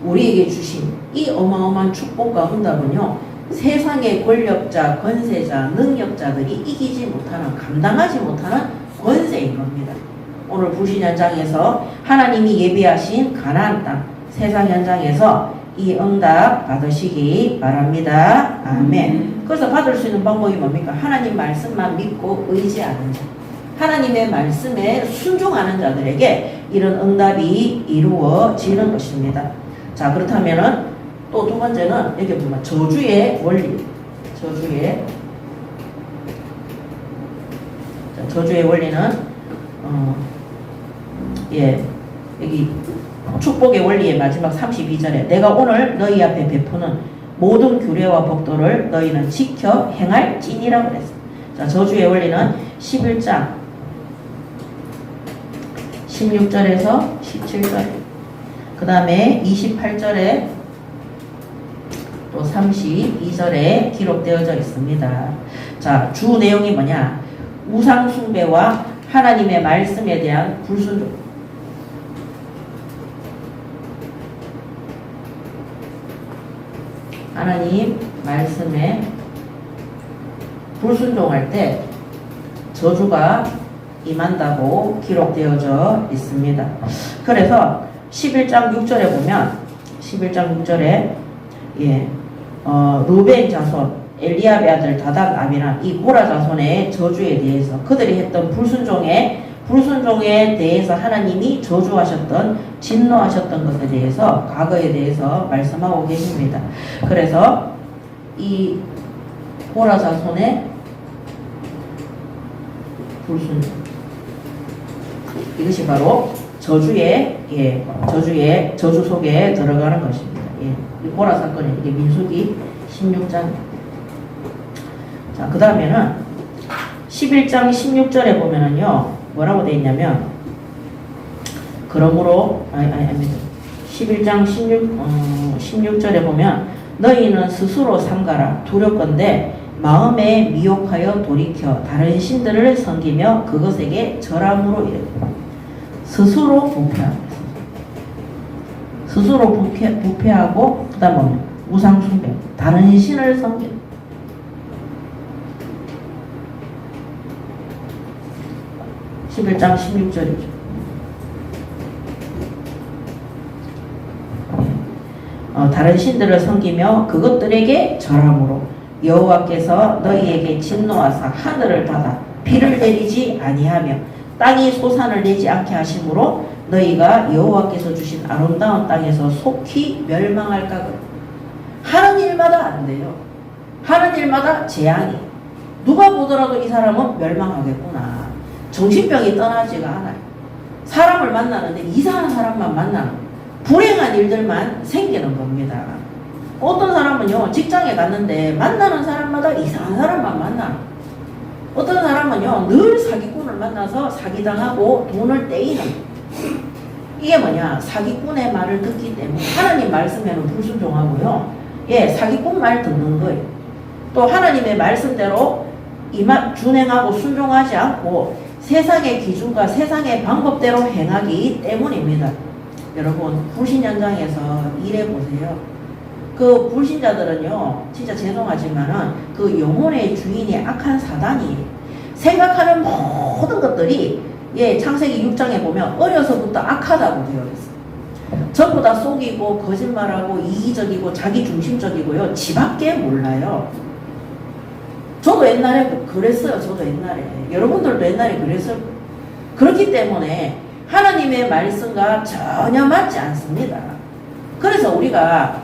[SPEAKER 1] 우리에게 주신 이 어마어마한 축복과 응답은요, 세상의 권력자, 권세자, 능력자들이 이기지 못하는, 감당하지 못하는 권세인 겁니다. 오늘 불신 현장에서 하나님이 예비하신 가나안 땅, 세상 현장에서 이 응답 받으시기 바랍니다. 아멘. 그래서 받을 수 있는 방법이 뭡니까? 하나님 말씀만 믿고 의지하는 자, 하나님의 말씀에 순종하는 자들에게 이런 응답이 이루어지는 것입니다. 자, 그렇다면은 또 두 번째는 여기 보면 저주의 원리. 저주의 원리는 여기 축복의 원리의 마지막 32절에 내가 오늘 너희 앞에 베푸는 모든 규례와 법도를 너희는 지켜 행할지니라 그랬어. 자, 저주의 원리는 11장 16절에서 17절, 그 다음에 28절에 또 32절에 기록되어져 있습니다. 자, 주 내용이 뭐냐? 우상 숭배와 하나님의 말씀에 대한 불순종. 하나님 말씀에 불순종할 때 저주가 임한다고 기록되어져 있습니다. 그래서 11장 6절에 보면 11장 6절에 루벤 자손 엘리압의 아들 다닥 아비람 이 고라 자손의 저주에 대해서 그들이 했던 불순종에 대해서 하나님이 저주하셨던 진노하셨던 것에 대해서 과거에 대해서 말씀하고 계십니다. 그래서 이 고라 자손의 불순종, 이것이 바로 저주의 저주 속에 들어가는 것입니다. 이 고라 사건이 이게 민수기 16장. 자, 그 다음에는 11장 16절에 보면은요, 뭐라고 되어 있냐면, 그러므로, 11장 16절에 보면, 너희는 스스로 삼가라. 두렵건대 마음에 미혹하여 돌이켜 다른 신들을 섬기며 그것에게 절함으로 이르고. 스스로 부패합니다. 스스로 부패하고, 그 다음 우상숭배, 다른 신을 섬기는. 11장 16절이죠. 다른 신들을 섬기며 그것들에게 절함으로 여호와께서 너희에게 진노하사 하늘을 닫아 비를 내리지 아니하며 땅이 소산을 내지 않게 하심으로 너희가 여호와께서 주신 아름다운 땅에서 속히 멸망할까. 하는 일마다 안 돼요. 하는 일마다 재앙이. 누가 보더라도 이 사람은 멸망하겠구나. 정신병이 떠나지가 않아요. 사람을 만나는데 이상한 사람만 만나는, 불행한 일들만 생기는 겁니다. 어떤 사람은요, 직장에 갔는데 만나는 사람마다 이상한 사람만 만나는, 어떤 사람은요, 늘 사기꾼을 만나서 사기당하고 돈을 떼이는. 이게 뭐냐? 사기꾼의 말을 듣기 때문에 하나님 말씀에는 불순종하고요. 사기꾼 말 듣는 거예요. 또 하나님의 말씀대로 준행하고 순종하지 않고 세상의 기준과 세상의 방법대로 행하기 때문입니다. 여러분, 불신 현장에서 일해보세요. 그 불신자들은요, 진짜 죄송하지만은 그 영혼의 주인이 악한 사단이 생각하는 모든 것들이 창세기 6장에 보면 어려서부터 악하다고 되어 있어요. 전부 다 속이고 거짓말하고 이기적이고 자기중심적이고요. 지밖에 몰라요. 저도 옛날에 그랬어요. 저도 옛날에. 여러분들도 옛날에 그랬어요. 그렇기 때문에 하나님의 말씀과 전혀 맞지 않습니다. 그래서 우리가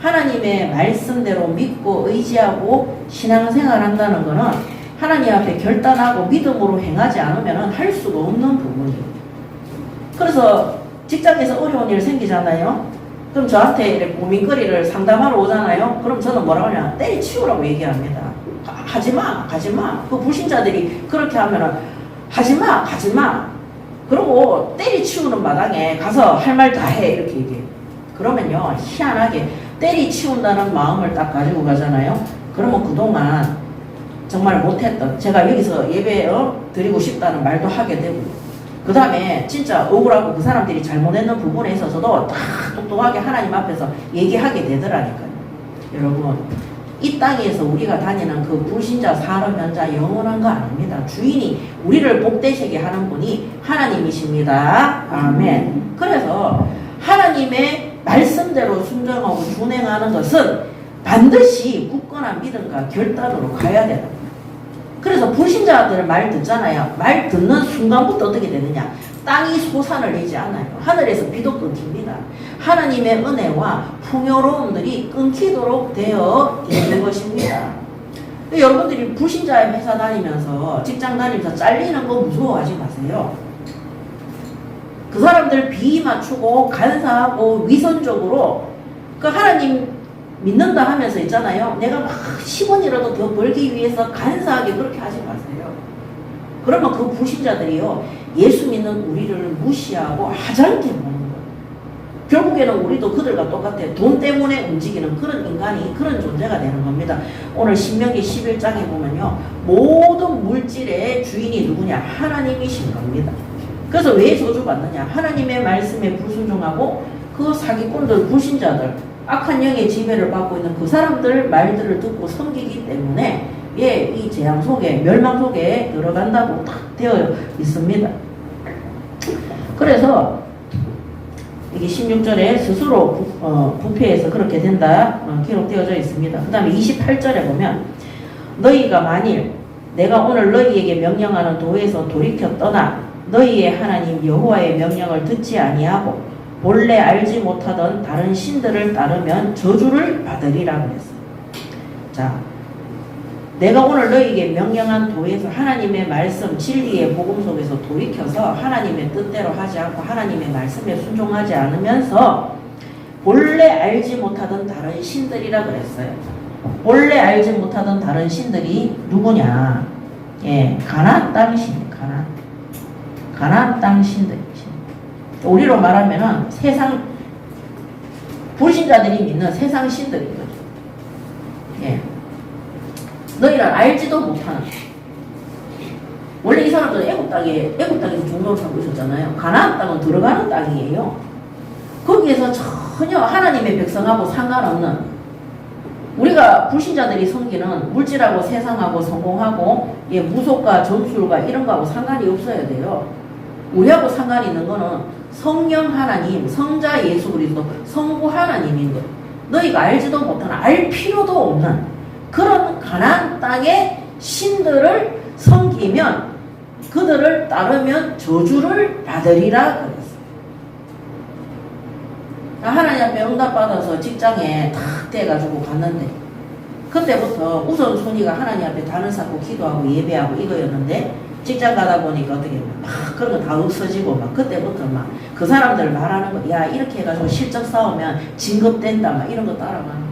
[SPEAKER 1] 하나님의 말씀대로 믿고 의지하고 신앙생활 한다는 것은 하나님 앞에 결단하고 믿음으로 행하지 않으면 할 수가 없는 부분이에요. 그래서 직장에서 어려운 일 생기잖아요. 그럼 저한테 이렇게 고민거리를 상담하러 오잖아요. 그럼 저는 뭐라고 하냐? 때리치우라고 얘기합니다. 하지마, 가지마. 그 불신자들이 그렇게 하면은 하지마, 가지마. 그러고 때리치우는 마당에 가서 할 말 다 해. 이렇게 얘기해요. 그러면요, 희한하게 때리치운다는 마음을 딱 가지고 가잖아요. 그러면 그동안 정말 못했던, 제가 여기서 예배 드리고 싶다는 말도 하게 되고, 그 다음에 진짜 억울하고 그 사람들이 잘못했는 부분에 있어서도 다 똑똑하게 하나님 앞에서 얘기하게 되더라니까요. 여러분, 이 땅에서 우리가 다니는 그 불신자 사람 현자 영원한 거 아닙니다. 주인이 우리를 복되시게 하는 분이 하나님이십니다. 아멘. 그래서 하나님의 말씀대로 순종하고 준행하는 것은 반드시 굳건한 믿음과 결단으로 가야 된다. 그래서 불신자들 말 듣잖아요. 말 듣는 순간부터 어떻게 되느냐? 땅이 솟아을 내지 않아요. 하늘에서 비도 끊깁니다. 하나님의 은혜와 풍요로움들이 끊기도록 되어 있는 것입니다. 여러분들이 불신자의 회사 다니면서 직장 다니면서 잘리는 거 무서워하지 마세요. 그 사람들 비 맞추고 간사하고 위선적으로 그 하나님 믿는다 하면서 있잖아요. 내가 막 10원이라도 더 벌기 위해서 간사하게 그렇게 하지 마세요. 그러면 그 불신자들이요, 예수 믿는 우리를 무시하고 하찮게 보는 거예요. 결국에는 우리도 그들과 똑같아요. 돈 때문에 움직이는 그런 인간이 그런 존재가 되는 겁니다. 오늘 신명기 11장에 보면요, 모든 물질의 주인이 누구냐? 하나님이신 겁니다. 그래서 왜 저주받느냐? 하나님의 말씀에 불순종하고 그 사기꾼들, 불신자들, 악한 영의 지배를 받고 있는 그 사람들 말들을 듣고 섬기기 때문에 이 재앙 속에, 멸망 속에 들어간다고 딱 되어 있습니다. 그래서 이게 16절에 스스로 부패해서 그렇게 된다 기록되어져 있습니다. 그 다음에 28절에 보면 너희가 만일 내가 오늘 너희에게 명령하는 도에서 돌이켜 떠나 너희의 하나님 여호와의 명령을 듣지 아니하고 본래 알지 못하던 다른 신들을 따르면 저주를 받으리라 그랬어요. 자, 내가 오늘 너희에게 명령한 도에서 하나님의 말씀 진리의 복음 속에서 돌이켜서 하나님의 뜻대로 하지 않고 하나님의 말씀에 순종하지 않으면서 본래 알지 못하던 다른 신들이라 그랬어요. 본래 알지 못하던 다른 신들이 누구냐? 가나안 땅 신, 가나안 땅 신들. 우리로 말하면은 세상 불신자들이 믿는 세상 신들인 거죠. 너희는 알지도 못하는. 원래 이 사람들은 애국 땅에서 종로를 살고 있었잖아요. 가나안 땅은 들어가는 땅이에요. 거기에서 전혀 하나님의 백성하고 상관없는, 우리가 불신자들이 섬기는 물질하고 세상하고 성공하고 무속과 점술과 이런 거하고 상관이 없어야 돼요. 우리하고 상관이 있는 거는 성령 하나님, 성자 예수 그리스도, 성부 하나님인 것. 너희가 알지도 못하는, 알 필요도 없는 그런 가나안 땅의 신들을 섬기면, 그들을 따르면 저주를 받으리라 그랬어요. 하나님 앞에 응답받아서 직장에 탁 돼가지고 갔는데, 그때부터 우선순위가 하나님 앞에 단을 쌓고 기도하고 예배하고 이거였는데, 직장 가다 보니까 어떻게 막 그런 거 다 없어지고 막 그때부터 막 그 사람들 말하는 거, 야 이렇게 해가지고 실적 쌓으면 진급된다 막 이런 거 따라가는 거.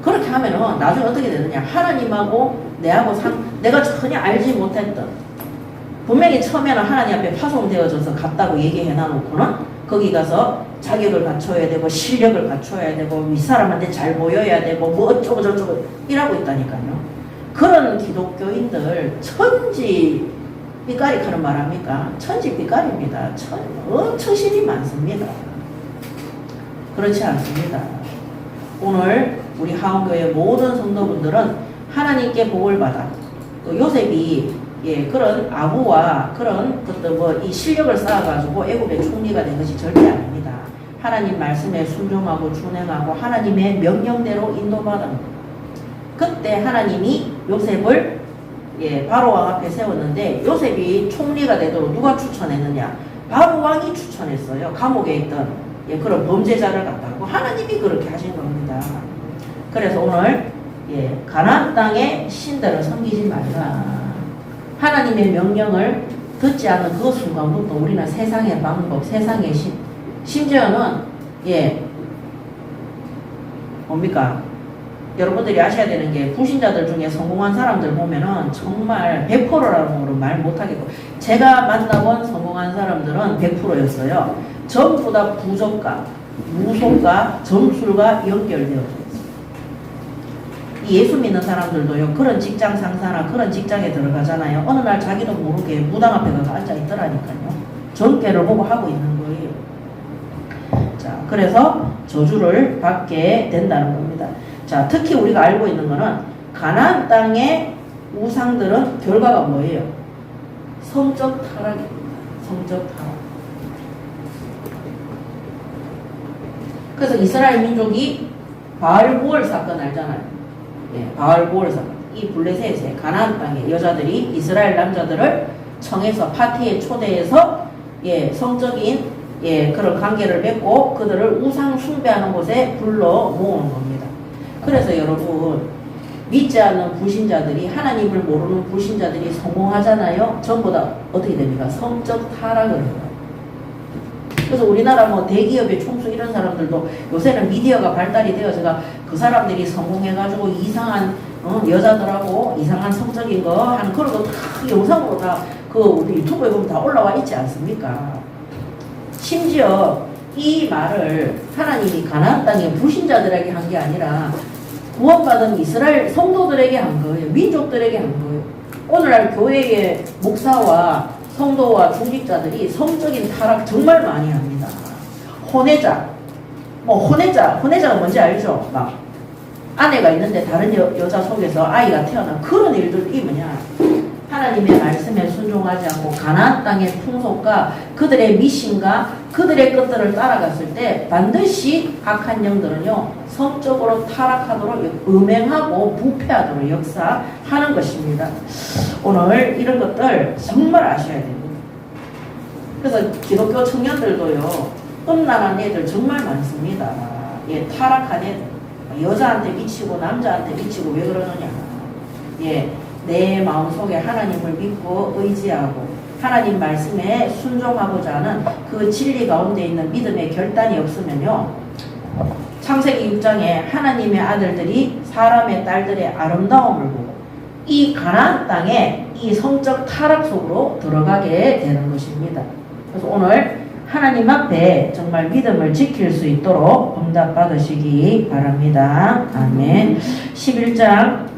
[SPEAKER 1] 그렇게 하면은 나중에 어떻게 되느냐? 하나님하고 내가 전혀 알지 못했던, 분명히 처음에는 하나님 앞에 파송되어져서 갔다고 얘기해 놔놓고는 거기 가서 자격을 갖춰야 되고 실력을 갖춰야 되고 윗사람한테 잘 보여야 되고 뭐 어쩌고 저쩌고 이러고 있다니까요. 그런 기독교인들 천지 삐까리카는 말합니까? 천지 삐까리입니다. 엄청 신이 많습니다. 그렇지 않습니다. 오늘 우리 하원교회 모든 성도분들은 하나님께 복을 받아, 요셉이 그런 아부와 그런 이 실력을 쌓아가지고 애굽의 총리가 된 것이 절대 아닙니다. 하나님 말씀에 순종하고 준행하고 하나님의 명령대로 인도받은 것. 그때 하나님이 요셉을 바로 왕 앞에 세웠는데 요셉이 총리가 되도록 누가 추천했느냐? 바로 왕이 추천했어요. 감옥에 있던 그런 범죄자를 갖다고 하나님이 그렇게 하신 겁니다. 그래서 오늘 가나안 땅의 신들을 섬기지 말라. 하나님의 명령을 듣지 않는 그 순간부터 우리는 세상의 방법, 세상의 신, 심지어는 뭡니까? 여러분들이 아셔야 되는 게 불신자들 중에 성공한 사람들 보면은 정말 100%라고 말 못하겠고 제가 만나본 성공한 사람들은 100%였어요. 전부 다 부적과 무속과 점술과 연결되어 있어요. 예수 믿는 사람들도요. 그런 직장 상사나 그런 직장에 들어가잖아요. 어느 날 자기도 모르게 무당 앞에 가서 앉아있더라니까요. 전개를 보고 하고 있는 거예요. 자, 그래서 저주를 받게 된다는 겁니다. 자, 특히 우리가 알고 있는 거는 가나안 땅의 우상들은 결과가 뭐예요? 성적 타락입니다. 성적 타락. 그래서 이스라엘 민족이 바알보을 사건 알잖아요. 바알보을 사건. 이 블레셋의 가나안 땅의 여자들이 이스라엘 남자들을 청해서 파티에 초대해서 성적인 그런 관계를 맺고 그들을 우상 숭배하는 곳에 불러 모으는 겁니다. 그래서 여러분 믿지 않는 불신자들이 하나님을 모르는 불신자들이 성공하잖아요. 전부 다 어떻게 됩니까? 성적 타락을 해요. 그래서 우리나라 뭐 대기업의 총수 이런 사람들도 요새는 미디어가 발달이 되어서 그 사람들이 성공해가지고 이상한 여자들하고 이상한 성적인 거 하는 그런 거 다 영상으로 다 그 우리 유튜브에 보면 다 올라와 있지 않습니까? 심지어 이 말을 하나님이 가나안 땅의 불신자들에게 한 게 아니라 구원받은 이스라엘 성도들에게 한 거예요. 민족들에게 한 거예요. 오늘날 교회의 목사와 성도와 중직자들이 성적인 타락 정말 많이 합니다. 혼외자, 혼외자가 뭔지 알죠? 막 아내가 있는데 다른 여자 속에서 아이가 태어난 그런 일들이 뭐냐? 하나님의 말씀에 순종하지 않고 가나안 땅의 풍속과 그들의 미신과 그들의 것들을 따라갔을 때 반드시 악한 영들은요 성적으로 타락하도록 음행하고 부패하도록 역사하는 것입니다. 오늘 이런 것들 정말 아셔야 됩니다. 그래서 기독교 청년들도요 음란한 애들 정말 많습니다. 타락한 애들 여자한테 미치고 남자한테 미치고 왜 그러느냐? 내 마음속에 하나님을 믿고 의지하고 하나님 말씀에 순종하고자 하는 그 진리 가운데 있는 믿음의 결단이 없으면요 창세기 6장에 하나님의 아들들이 사람의 딸들의 아름다움을 보고 이 가나안 땅에 이 성적 타락 속으로 들어가게 되는 것입니다. 그래서 오늘 하나님 앞에 정말 믿음을 지킬 수 있도록 응답 받으시기 바랍니다. 아멘. 11장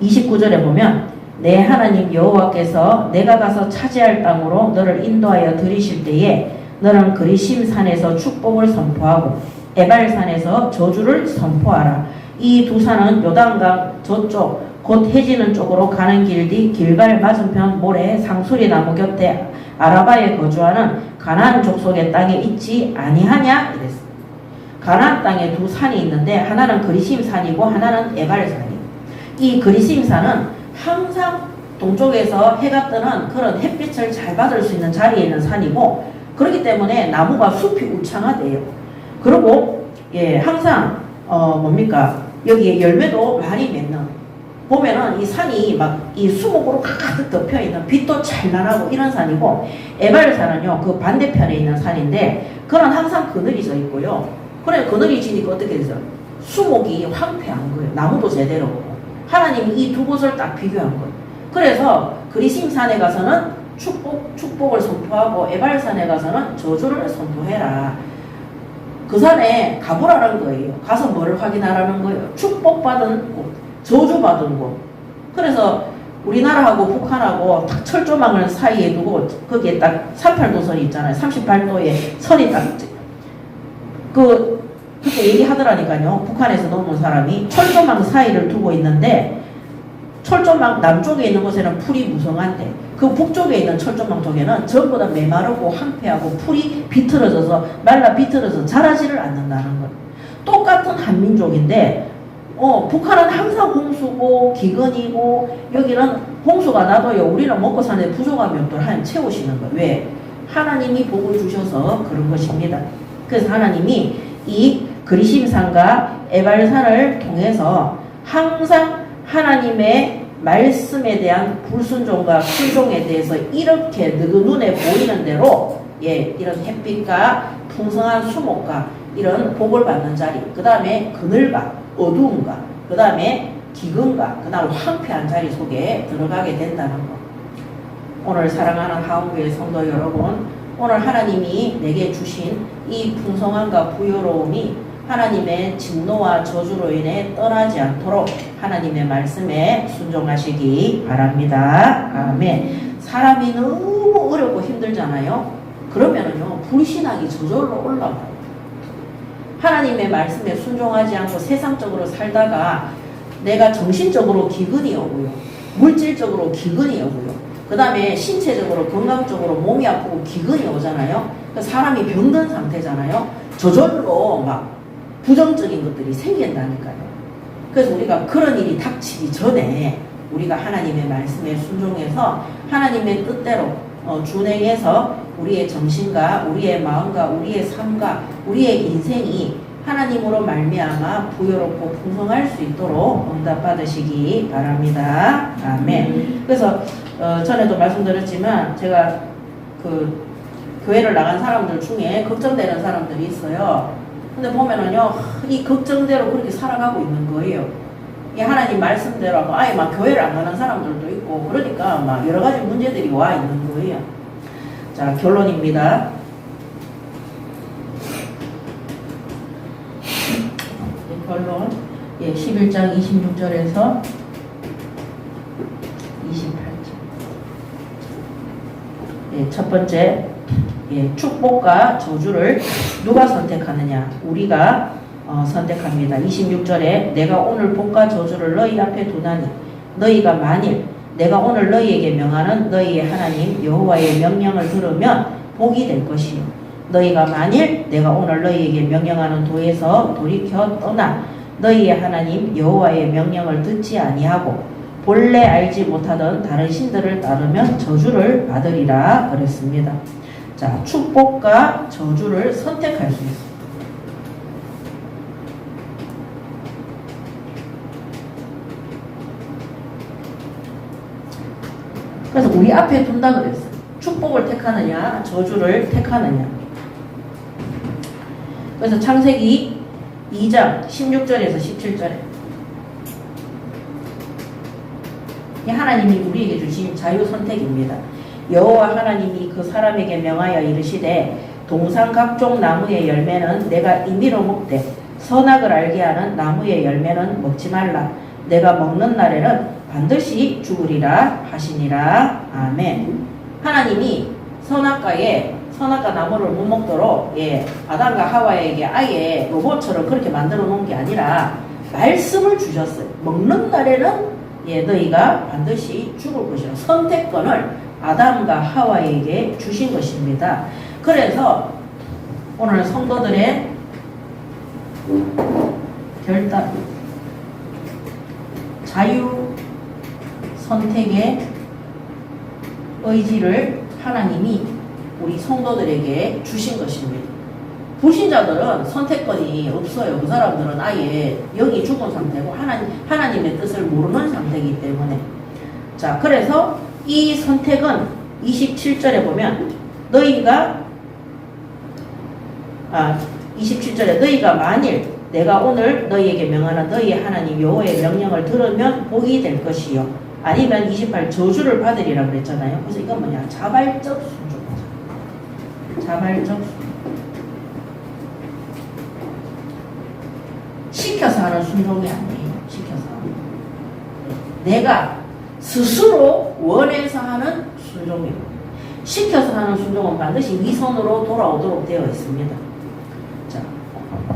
[SPEAKER 1] 29절에 보면 내 하나님 여호와께서 내가 가서 차지할 땅으로 너를 인도하여 들이실 때에 너는 그리심 산에서 축복을 선포하고 에발산에서 저주를 선포하라. 이 두 산은 요단강 저쪽 곧 해지는 쪽으로 가는 길 뒤 길갈 맞은편 모래 상수리 나무 곁에 아라바에 거주하는 가나안 족속의 땅에 있지 아니하냐 이랬어. 가나안 땅에 두 산이 있는데 하나는 그리심 산이고 하나는 에발산이에요. 이 그리심 산은 항상 동쪽에서 해가 뜨는 그런 햇빛을 잘 받을 수 있는 자리에 있는 산이고 그렇기 때문에 나무가 숲이 울창하대요. 그리고 항상 여기에 열매도 많이 맺는 보면은 이 산이 막 이 수목으로 가득 덮여 있는 빛도 찬란하고 이런 산이고 에발산은요 그 반대편에 있는 산인데 그런 항상 그늘이 져 있고요. 그래 그늘이 지니까 어떻게 되죠? 수목이 황폐한 거예요. 나무도 제대로 오고 하나님이 이 두 곳을 딱 비교한 거예요. 그래서 그리심산에 가서는 축복을 선포하고 에발산에 가서는 저주를 선포해라. 그 산에 가보라는 거예요. 가서 뭐를 확인하라는 거예요. 축복받은 곳, 저주받은 곳. 그래서 우리나라하고 북한하고 딱 철조망을 사이에 두고 거기에 딱 38도선이 있잖아요. 38도에 선이 딱 그렇게 얘기하더라니까요. 북한에서 넘은 사람이 철조망 사이를 두고 있는데 철조망 남쪽에 있는 곳에는 풀이 무성한데 그 북쪽에 있는 철조망 쪽에는 전부 다 메마르고 황폐하고 풀이 비틀어져서 말라 비틀어서 자라지를 않는다는 거예요. 똑같은 한민족인데 북한은 항상 홍수고 기근이고 여기는 홍수가 나도요. 우리는 먹고 사는데 부족함이 없도록 하나님 채우시는 거예요. 왜? 하나님이 복을 주셔서 그런 것입니다. 그래서 하나님이 이 그리심산과 에발산을 통해서 항상 하나님의 말씀에 대한 불순종과 순종에 대해서 이렇게 눈에 보이는 대로 이런 햇빛과 풍성한 수목과 이런 복을 받는 자리, 그 다음에 그늘과 어두움과 그 다음에 기근과 그 다음 황폐한 자리 속에 들어가게 된다는 것. 오늘 사랑하는 하원교회 성도 여러분, 오늘 하나님이 내게 주신 이 풍성함과 부여로움이 하나님의 진노와 저주로 인해 떠나지 않도록 하나님의 말씀에 순종하시기 바랍니다. 아멘. 사람이 너무 어렵고 힘들잖아요. 그러면은요, 불신앙이 저절로 올라가요. 하나님의 말씀에 순종하지 않고 세상적으로 살다가 내가 정신적으로 기근이 오고요. 물질적으로 기근이 오고요. 그 다음에 신체적으로 건강적으로 몸이 아프고 기근이 오잖아요. 사람이 병든 상태잖아요. 저절로 막 부정적인 것들이 생긴다니까요. 그래서 우리가 그런 일이 닥치기 전에 우리가 하나님의 말씀에 순종해서 하나님의 뜻대로 준행해서 우리의 정신과 우리의 마음과 우리의 삶과 우리의 인생이 하나님으로 말미암아 부여롭고 풍성할 수 있도록 응답받으시기 바랍니다. 아멘. 그래서 전에도 말씀드렸지만 제가 그 교회를 나간 사람들 중에 걱정되는 사람들이 있어요. 근데 보면은요, 이 걱정대로 그렇게 살아가고 있는 거예요. 이 하나님 말씀대로 아예 막 교회를 안 가는 사람들도 있고, 그러니까 막 여러 가지 문제들이 와 있는 거예요. 자, 결론입니다. 결론. 11장 26절에서 28절. 첫 번째, 축복과 저주를 누가 선택하느냐? 우리가 선택합니다. 26절에 내가 오늘 복과 저주를 너희 앞에 두나니 너희가 만일 내가 오늘 너희에게 명하는 너희의 하나님 여호와의 명령을 들으면 복이 될 것이요. 너희가 만일 내가 오늘 너희에게 명령하는 도에서 돌이켜 떠나 너희의 하나님 여호와의 명령을 듣지 아니하고 본래 알지 못하던 다른 신들을 따르면 저주를 받으리라 그랬습니다. 자, 축복과 저주를 선택할 수 있습니다. 그래서 우리 앞에 둔다 그랬어요. 축복을 택하느냐, 저주를 택하느냐. 그래서 창세기 2장 16절에서 17절에 하나님이 우리에게 주신 자유 선택입니다. 여호와 하나님이 그 사람에게 명하여 이르시되 동산 각종 나무의 열매는 내가 임의로 먹되 선악을 알게 하는 나무의 열매는 먹지 말라. 내가 먹는 날에는 반드시 죽으리라 하시니라. 아멘. 하나님이 선악과 나무를 못 먹도록 아담과 하와에게 아예 로봇처럼 그렇게 만들어 놓은 게 아니라 말씀을 주셨어요. 먹는 날에는 너희가 반드시 죽을 것이라. 선택권을 아담과 하와에게 주신 것입니다. 그래서 오늘 성도들의 결단, 자유 선택의 의지를 하나님이 우리 성도들에게 주신 것입니다. 불신자들은 선택권이 없어요. 그 사람들은 아예 영이 죽은 상태고 하나님의 뜻을 모르는 상태이기 때문에. 자, 그래서 이 선택은 27절에 보면 27절에 너희가 만일 내가 오늘 너희에게 명하는 너희의 하나님 여호와의 명령을 들으면 복이 될 것이요. 아니면 28 저주를 받으리라 그랬잖아요. 그래서 이건 뭐냐? 자발적 순종. 자발적 순종. 시켜서 하는 순종이 아니에요. 시켜서. 내가 스스로 원해서 하는 순종이에요. 시켜서 하는 순종은 반드시 위선으로 돌아오도록 되어 있습니다. 자,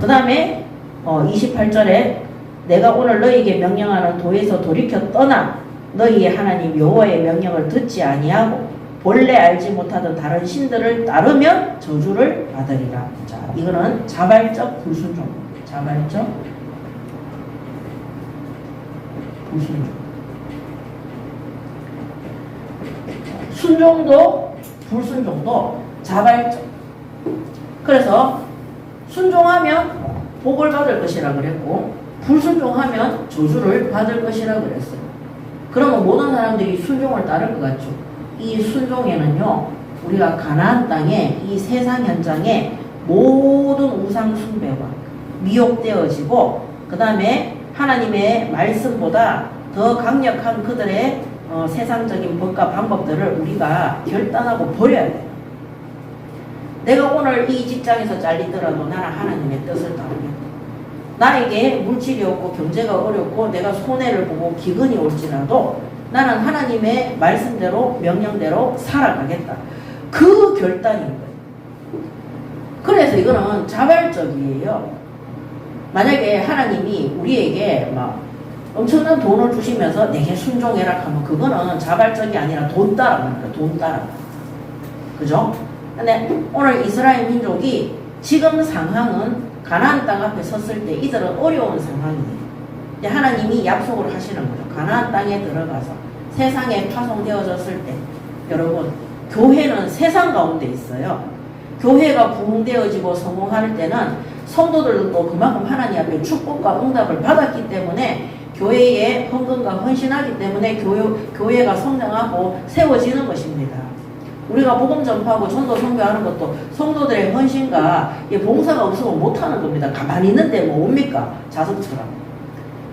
[SPEAKER 1] 그 다음에 28절에 내가 오늘 너희에게 명령하는 도에서 돌이켜 떠나 너희의 하나님 여호와의 명령을 듣지 아니하고 본래 알지 못하던 다른 신들을 따르면 저주를 받으리라. 자, 이거는 자발적 불순종. 자발적 불순종. 순종도 불순종도 자발적. 그래서 순종하면 복을 받을 것이라 그랬고 불순종하면 저주를 받을 것이라 그랬어요. 그러면 모든 사람들이 순종을 따를 것 같죠. 이 순종에는요, 우리가 가나안 땅에 이 세상 현장에 모든 우상 숭배와 미혹되어지고 그 다음에 하나님의 말씀보다 더 강력한 그들의 세상적인 법과 방법들을 우리가 결단하고 버려야 돼요. 내가 오늘 이 직장에서 잘리더라도 나는 하나님의 뜻을 따르겠다. 나에게 물질이 없고 경제가 어렵고 내가 손해를 보고 기근이 올지라도 나는 하나님의 말씀대로 명령대로 살아가겠다. 그 결단인 거예요. 그래서 이거는 자발적이에요. 만약에 하나님이 우리에게 막 엄청난 돈을 주시면서 내게 순종해라 하면 그거는 자발적이 아니라 돈 따라가는 거예요. 돈 따라가. 그죠? 근데 오늘 이스라엘 민족이 지금 상황은 가나안 땅 앞에 섰을 때 이들은 어려운 상황이에요. 하나님이 약속을 하시는 거죠. 가나안 땅에 들어가서 세상에 파송되어졌을 때 여러분 교회는 세상 가운데 있어요. 교회가 부흥되어지고 성공할 때는 성도들도 그만큼 하나님 앞에 축복과 응답을 받았기 때문에 교회에 헌금과 헌신하기 때문에 교회가 성장하고 세워지는 것입니다. 우리가 복음 전파하고 전도 선교하는 것도 성도들의 헌신과 봉사가 없으면 못하는 겁니다. 가만히 있는데 뭐 옵니까? 자석처럼.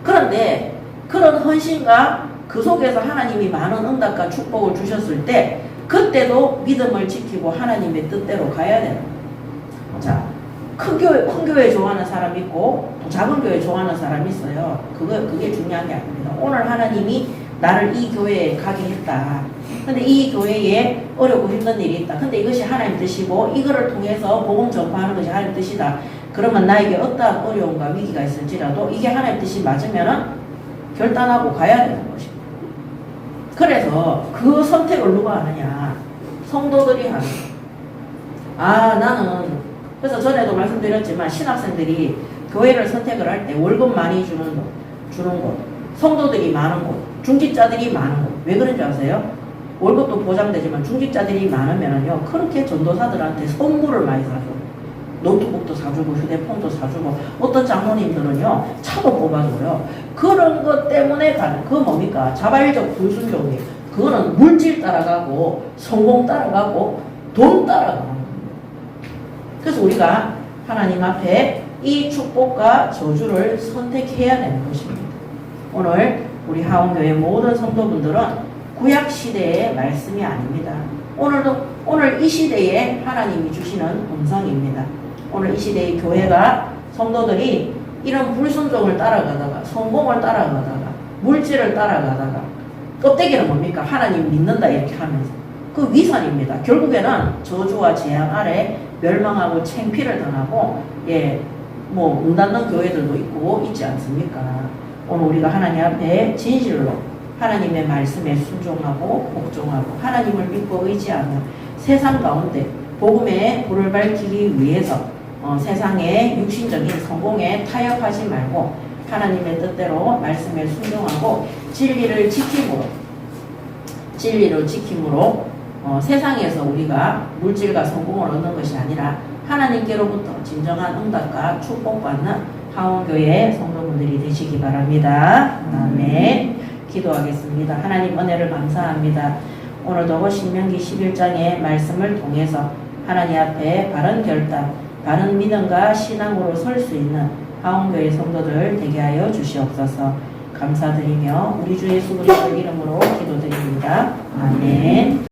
[SPEAKER 1] 그런데 그런 헌신과 그 속에서 하나님이 많은 응답과 축복을 주셨을 때 그때도 믿음을 지키고 하나님의 뜻대로 가야 되는 거예요. 자, 큰 교회 좋아하는 사람 있고 또 작은 교회 좋아하는 사람이 있어요. 그게 중요한 게 아닙니다. 오늘 하나님이 나를 이 교회에 가게 했다. 근데 이 교회에 어렵고 힘든 일이 있다. 근데 이것이 하나님 뜻이고 이거를 통해서 복음 전파하는 것이 하나님 뜻이다. 그러면 나에게 어떠한 어려움과 위기가 있을지라도 이게 하나님 뜻이 맞으면은 결단하고 가야 되는 것입니다. 그래서 그 선택을 누가 하느냐? 성도들이 하는 거예요. 나는 그래서 전에도 말씀드렸지만 신학생들이 교회를 선택을 할 때 월급 많이 주는 곳, 성도들이 많은 곳, 중직자들이 많은 곳. 왜 그런지 아세요? 월급도 보장되지만 중직자들이 많으면은요, 그렇게 전도사들한테 선물을 많이 사줘. 노트북도 사주고, 휴대폰도 사주고, 어떤 장로님들은요, 차도 뽑아줘요. 그런 것 때문에 가는, 그거 뭡니까? 자발적 불순종이에요. 그거는 물질 따라가고, 성공 따라가고, 돈 따라가는 거예요. 그래서 우리가 하나님 앞에 이 축복과 저주를 선택해야 되는 것입니다. 오늘 우리 하원교회 모든 성도분들은 구약시대의 말씀이 아닙니다. 오늘 이 시대에 하나님이 주시는 음성입니다. 오늘 이 시대의 교회가 성도들이 이런 불순종을 따라가다가 성공을 따라가다가 물질을 따라가다가 껍데기는 뭡니까? 하나님 믿는다 이렇게 하면서 그 위선입니다. 결국에는 저주와 재앙 아래 멸망하고 창피를 당하고 문 닫는 교회들도 있고 있지 않습니까? 오늘 우리가 하나님 앞에 진실로 하나님의 말씀에 순종하고 복종하고 하나님을 믿고 의지하며 세상 가운데 복음의 불을 밝히기 위해서 세상의 육신적인 성공에 타협하지 말고 하나님의 뜻대로 말씀에 순종하고 진리를 지킴으로 세상에서 우리가 물질과 성공을 얻는 것이 아니라 하나님께로부터 진정한 응답과 축복받는 하원교회 성도분들이 되시기 바랍니다. 아멘. 기도하겠습니다. 하나님 은혜를 감사합니다. 오늘도 신명기 11장의 말씀을 통해서 하나님 앞에 바른 결단, 바른 믿음과 신앙으로 설 수 있는 하원교회 성도들 되게 하여 주시옵소서. 감사드리며 우리 주 예수 그리스도 이름으로 기도드립니다. 아멘.